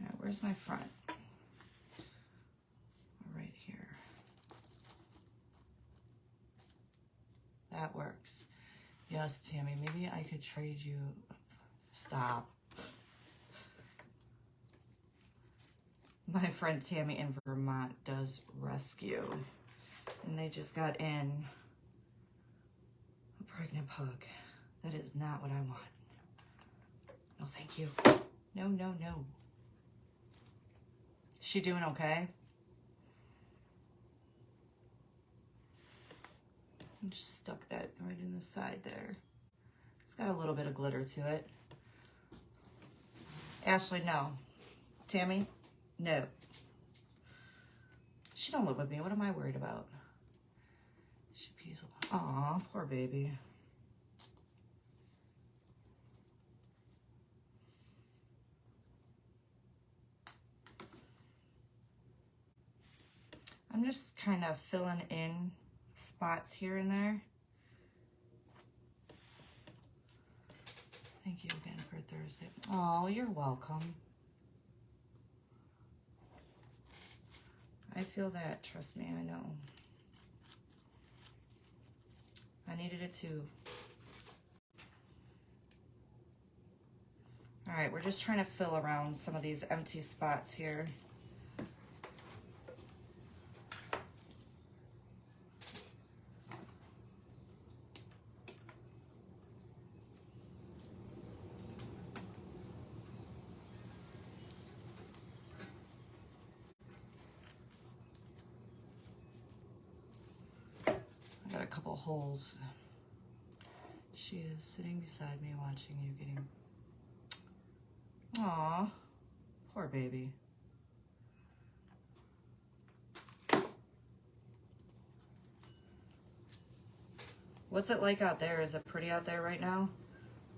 right, where's my front? Right here. That works. Yes, Tammy, maybe I could trade you. Stop. My friend Tammy in Vermont does rescue, and they just got in a pregnant pug. That is not what I want. No, thank you. No, no, no. Is she doing okay? I just stuck that right in the side there. It's got a little bit of glitter to it. Ashley, no. Tammy, no. She don't live with me. What am I worried about? She pees a lot. Aw, poor baby. I'm just kind of filling in spots here and there. Thank you again for Thursday. Oh, you're welcome. I feel that, trust me, I know. I needed it too. All right, we're just trying to fill around some of these empty spots here. holes. She is sitting beside me watching you getting... Aw, poor baby. What's it like out there? Is it pretty out there right now?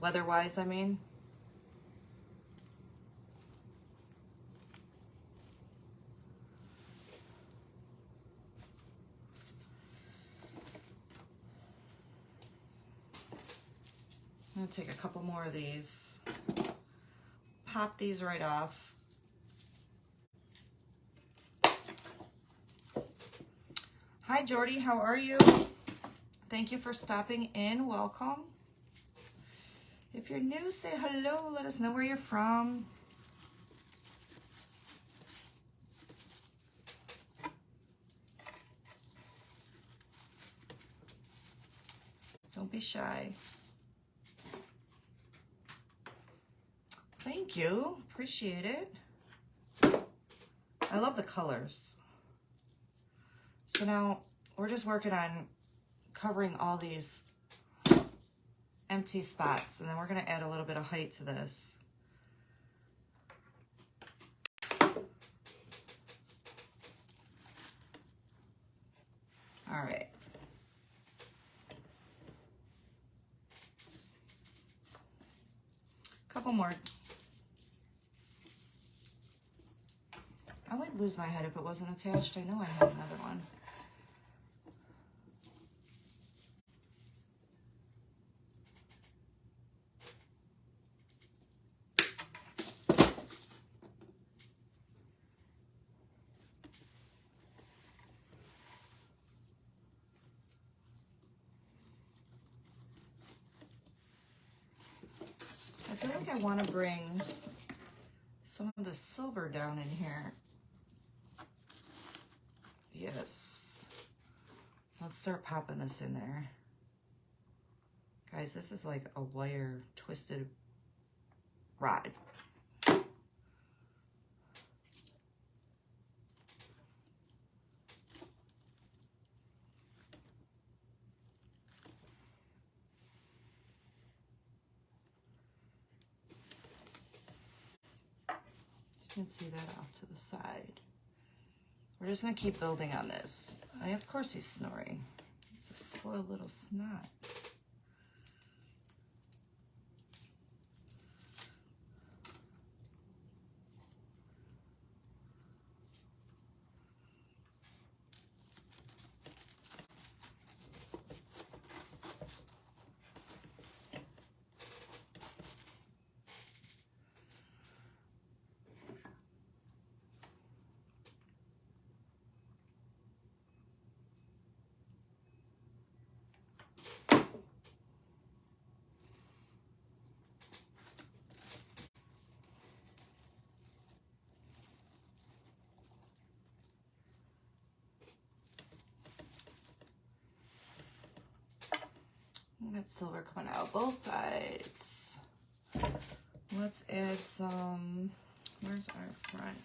Weather-wise, I mean. I'm gonna take a couple more of these. Pop these right off. Hi, Jordy, how are you? Thank you for stopping in. Welcome. If you're new, say hello. Let us know where you're from. Don't be shy. Thank you. Appreciate it. I love the colors. So now we're just working on covering all these empty spots, and then we're going to add a little bit of height to this. All right. Couple more. I would lose my head if it wasn't attached. I know I had another one. I feel like I want to bring some of the silver down in here. Yes. Let's start popping this in there. Guys, this is like a wire twisted rod. You can see that off to the side. We're just gonna keep building on this. Of course he's snoring. He's a spoiled little snot. Got silver coming out both sides. Let's add some, where's our front?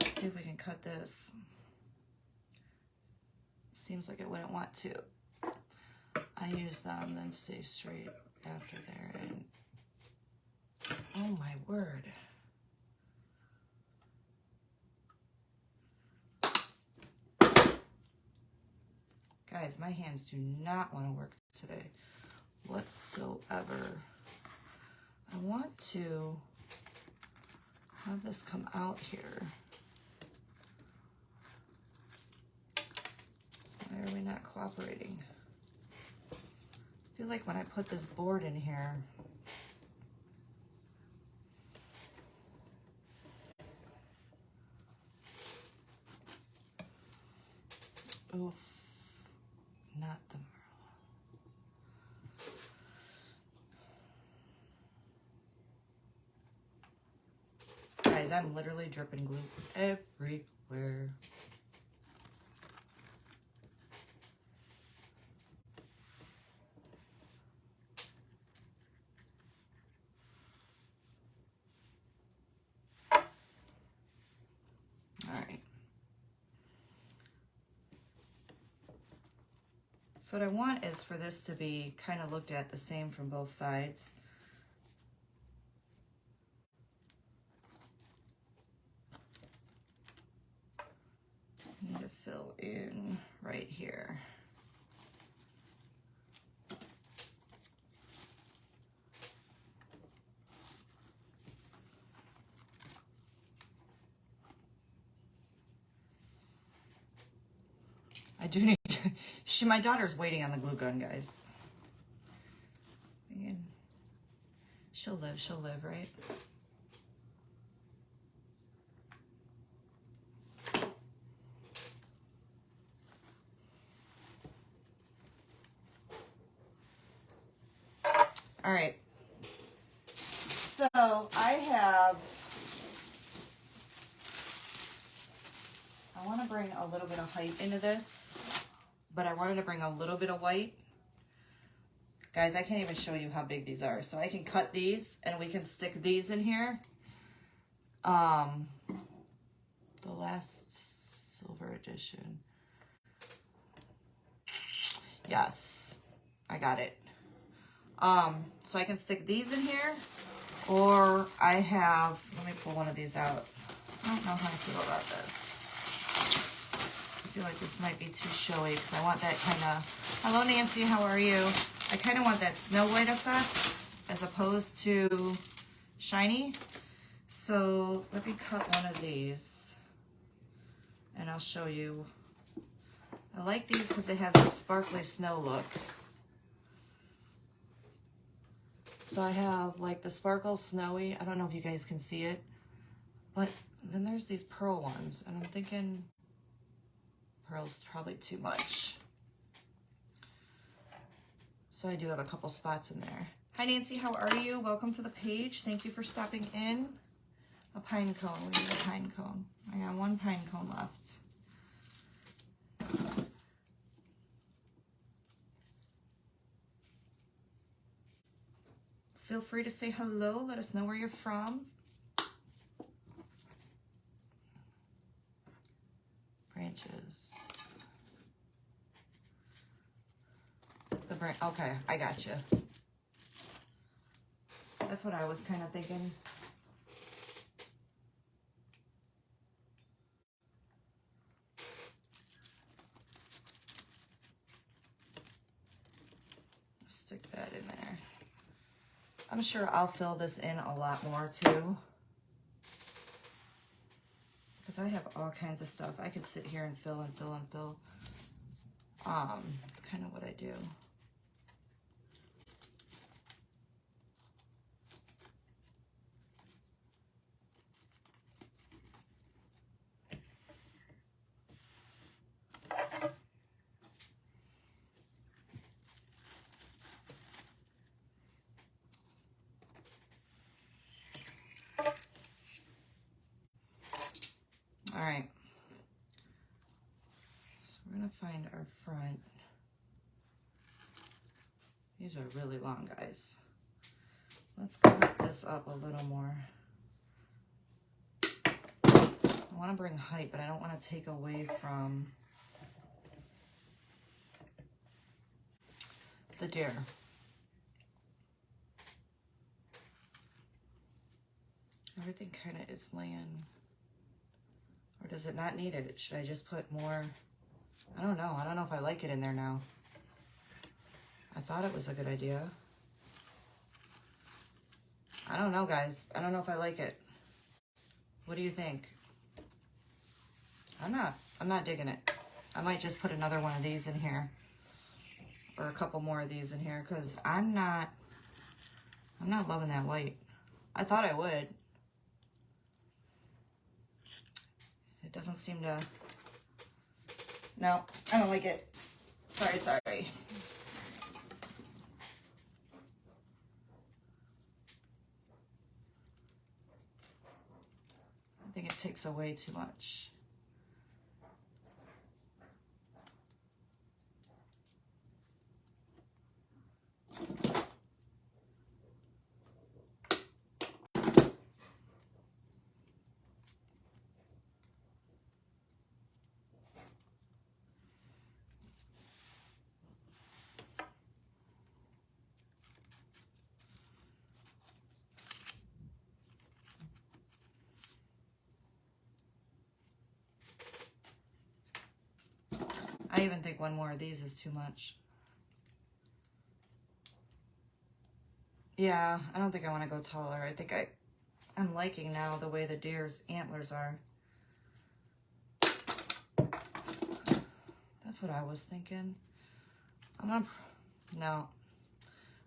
Let's see if we can cut this. Seems like it wouldn't want to. I use them, then stay straight after there. And oh my word. Guys, my hands do not want to work today whatsoever. I want to have this come out here. Why are we not cooperating? I feel like when I put this board in here, oof. Not the Merle. Guys, I'm literally dripping glue everywhere. All right. So what I want is for this to be kind of looked at the same from both sides. I need to fill in right here. I do need, my daughter's waiting on the glue gun, guys. And she'll live, right? All right. So I want to bring a little bit of height into this, but I wanted to bring a little bit of white. Guys, I can't even show you how big these are. So I can cut these and we can stick these in here. The last silver edition. Yes, I got it. So I can stick these in here, or I have, let me pull one of these out. I don't know how I feel about this. I feel like this might be too showy because I want that kind of, hello Nancy, how are you? I kind of want that Snow White effect as opposed to shiny. So let me cut one of these and I'll show you. I like these because they have that sparkly snow look. So I have like the sparkle snowy. I don't know if you guys can see it, but then there's these pearl ones and I'm thinking pearl's probably too much. So I do have a couple spots in there. Hi Nancy, how are you? Welcome to the page. Thank you for stopping in. A pine cone, we need a pine cone. I got one pine cone left. Feel free to say hello. Let us know where you're from. Branches. The branch. Okay, I got you. That's what I was kind of thinking. Stick that in there. I'm sure I'll fill this in a lot more too. Because I have all kinds of stuff. I could sit here and fill and fill and fill. It's kind of what I do. All right, so we're gonna find our front. These are really long, guys. Let's cut this up a little more. I wanna bring height, but I don't wanna take away from the deer. Everything kind of is laying. Or does it not need it? Should I just put more? I don't know. I don't know if I like it in there now. I thought it was a good idea. I don't know, guys. I don't know if I like it. What do you think? I'm not digging it. I might just put another one of these in here. Or a couple more of these in here, because I'm not loving that white. I thought I would. It doesn't seem to, no, I don't like it. Sorry. I think it takes away too much. think one more of these is too much. Yeah, I don't think I want to go taller. I think I'm liking now the way the deer's antlers are. That's what I was thinking. No.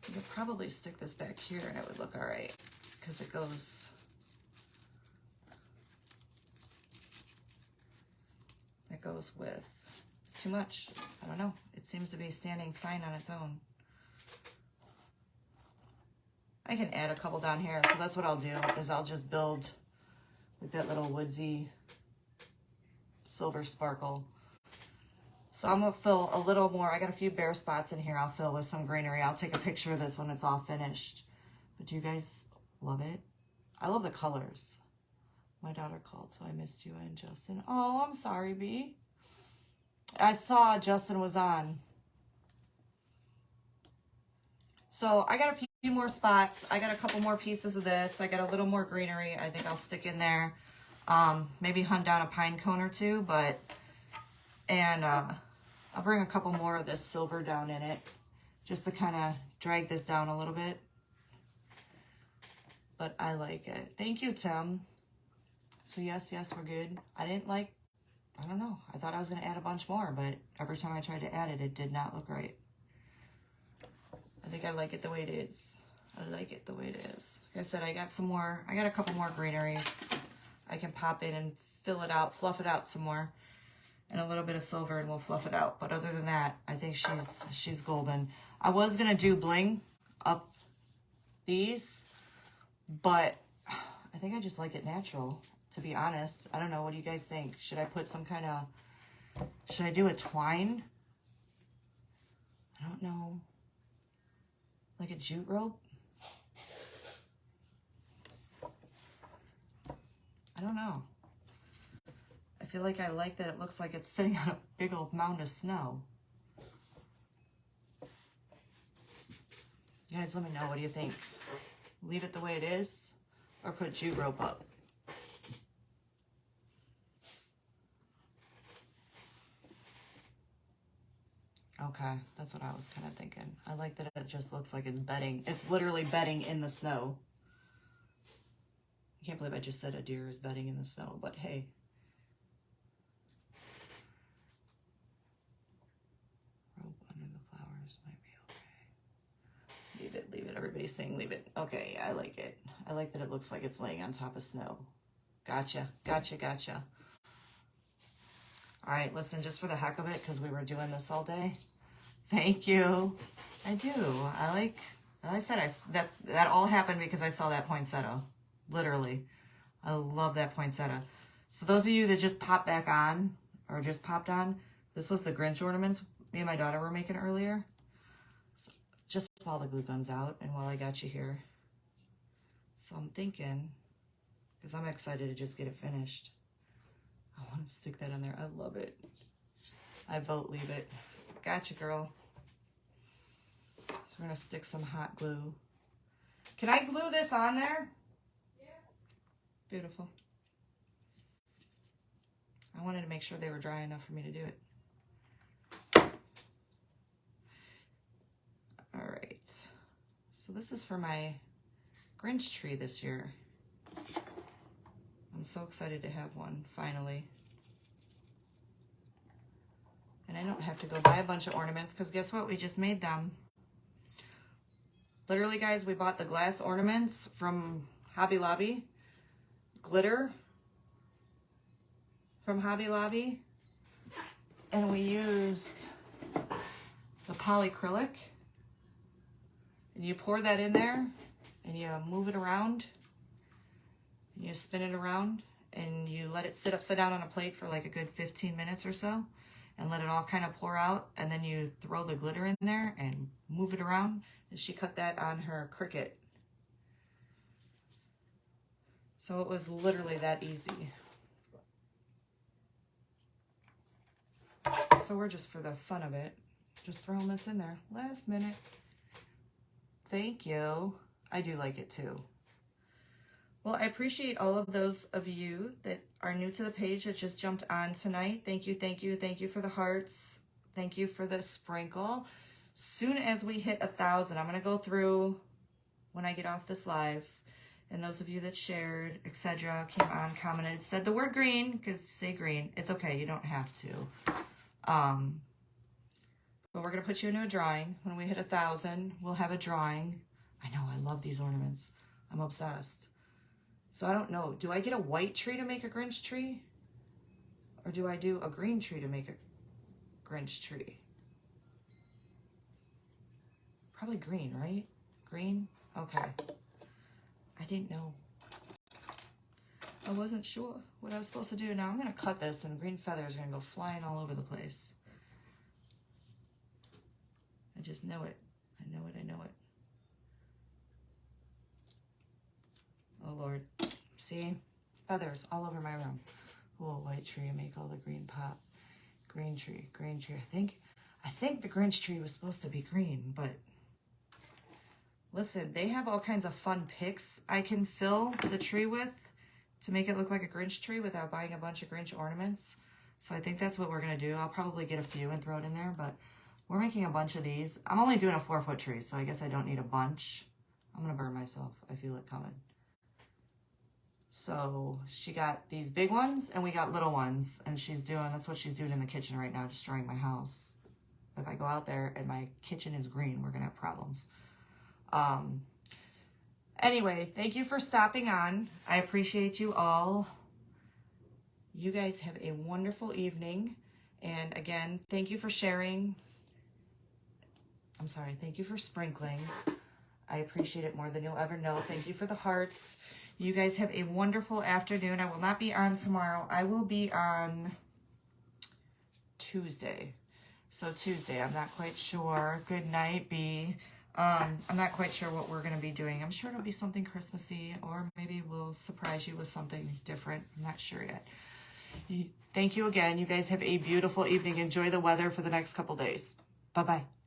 I could probably stick this back here and it would look all right because it goes... It goes with... It's too much. I don't know. It seems to be standing fine on its own. I can add a couple down here. So that's what I'll do, is I'll just build with that little woodsy silver sparkle. So I'm gonna fill a little more. I got a few bare spots in here. I'll fill with some greenery. I'll take a picture of this when it's all finished. But do you guys love it? I love the colors. My daughter called, so I missed you and Justin. Oh, I'm sorry, B. I saw Justin was on. So I got a few more spots. I got a couple more pieces of this. I got a little more greenery. I think I'll stick in there. Maybe hunt down a pine cone or two, and I'll bring a couple more of this silver down in it just to kind of drag this down a little bit. But I like it. Thank you, Tim. So yes, we're good. I don't know. I thought I was going to add a bunch more, but every time I tried to add it, it did not look right. I think I like it the way it is. I like it the way it is. Like I said, I got a couple more greeneries. I can pop in and fill it out, fluff it out some more. And a little bit of silver and we'll fluff it out. But other than that, I think she's golden. I was going to do bling up these, but I think I just like it natural, to be honest. I don't know. What do you guys think? Should I put should I do a twine? I don't know. Like a jute rope? I don't know. I feel like I like that it looks like it's sitting on a big old mound of snow. You guys let me know, what do you think? Leave it the way it is or put jute rope up? Okay, that's what I was kind of thinking. I like that it just looks like it's bedding. It's literally bedding in the snow. I can't believe I just said a deer is bedding in the snow, but hey. Rope under the flowers might be okay. Leave it. Everybody's saying leave it. Okay, I like it. I like that it looks like it's laying on top of snow. Gotcha. All right, listen, just for the heck of it, because we were doing this all day. Thank you. I do. Like I said, that all happened because I saw that poinsettia. Literally. I love that poinsettia. So those of you that just popped back on, or just popped on, this was the Grinch ornaments me and my daughter were making earlier. So just while the glue gun's out and while I got you here. So I'm thinking, because I'm excited to just get it finished. I want to stick that on there. I love it. I vote leave it. Gotcha, girl. So we're going to stick some hot glue. Can I glue this on there? Yeah. Beautiful. I wanted to make sure they were dry enough for me to do it. All right. So this is for my Grinch tree this year. I'm so excited to have one, finally. And I don't have to go buy a bunch of ornaments, because guess what? We just made them. Literally, guys, we bought the glass ornaments from Hobby Lobby. Glitter from Hobby Lobby. And we used the polyacrylic. And you pour that in there, and you move it around. You spin it around and you let it sit upside down on a plate for like a good 15 minutes or so and let it all kind of pour out, and then you throw the glitter in there and move it around. And she cut that on her Cricut. So it was literally that easy. So we're just, for the fun of it, just throwing this in there last minute. Thank you. I do like it too. Well, I appreciate all of those of you that are new to the page that just jumped on tonight. Thank you for the hearts. Thank you for the sprinkle. Soon as we hit 1,000, I'm going to go through when I get off this live. And those of you that shared, etc., came on, commented, said the word green, because say green. It's okay. You don't have to. But we're going to put you into a drawing. When we hit 1,000, we'll have a drawing. I know. I love these ornaments. I'm obsessed. So I don't know. Do I get a white tree to make a Grinch tree? Or do I do a green tree to make a Grinch tree? Probably green, right? Green? Okay. I didn't know. I wasn't sure what I was supposed to do. Now I'm going to cut this and green feathers are going to go flying all over the place. I just know it. I know it. I know it. Oh, Lord. See? Feathers all over my room. Oh, white tree, make all the green pop. Green tree, green tree. I think the Grinch tree was supposed to be green, but listen, they have all kinds of fun picks I can fill the tree with to make it look like a Grinch tree without buying a bunch of Grinch ornaments. So I think that's what we're going to do. I'll probably get a few and throw it in there, but we're making a bunch of these. I'm only doing a 4-foot tree, so I guess I don't need a bunch. I'm going to burn myself. I feel it coming. So she got these big ones and we got little ones, and that's what she's doing in the kitchen right now, destroying my house. If I go out there and my kitchen is green, we're going to have problems. Anyway, thank you for stopping on. I appreciate you all. You guys have a wonderful evening. And again, thank you for sharing. I'm sorry. Thank you for sprinkling. I appreciate it more than you'll ever know. Thank you for the hearts. You guys have a wonderful afternoon. I will not be on tomorrow. I will be on Tuesday. So Tuesday, I'm not quite sure. Good night, B. I'm not quite sure what we're going to be doing. I'm sure it'll be something Christmassy, or maybe we'll surprise you with something different. I'm not sure yet. Thank you again. You guys have a beautiful evening. Enjoy the weather for the next couple days. Bye-bye.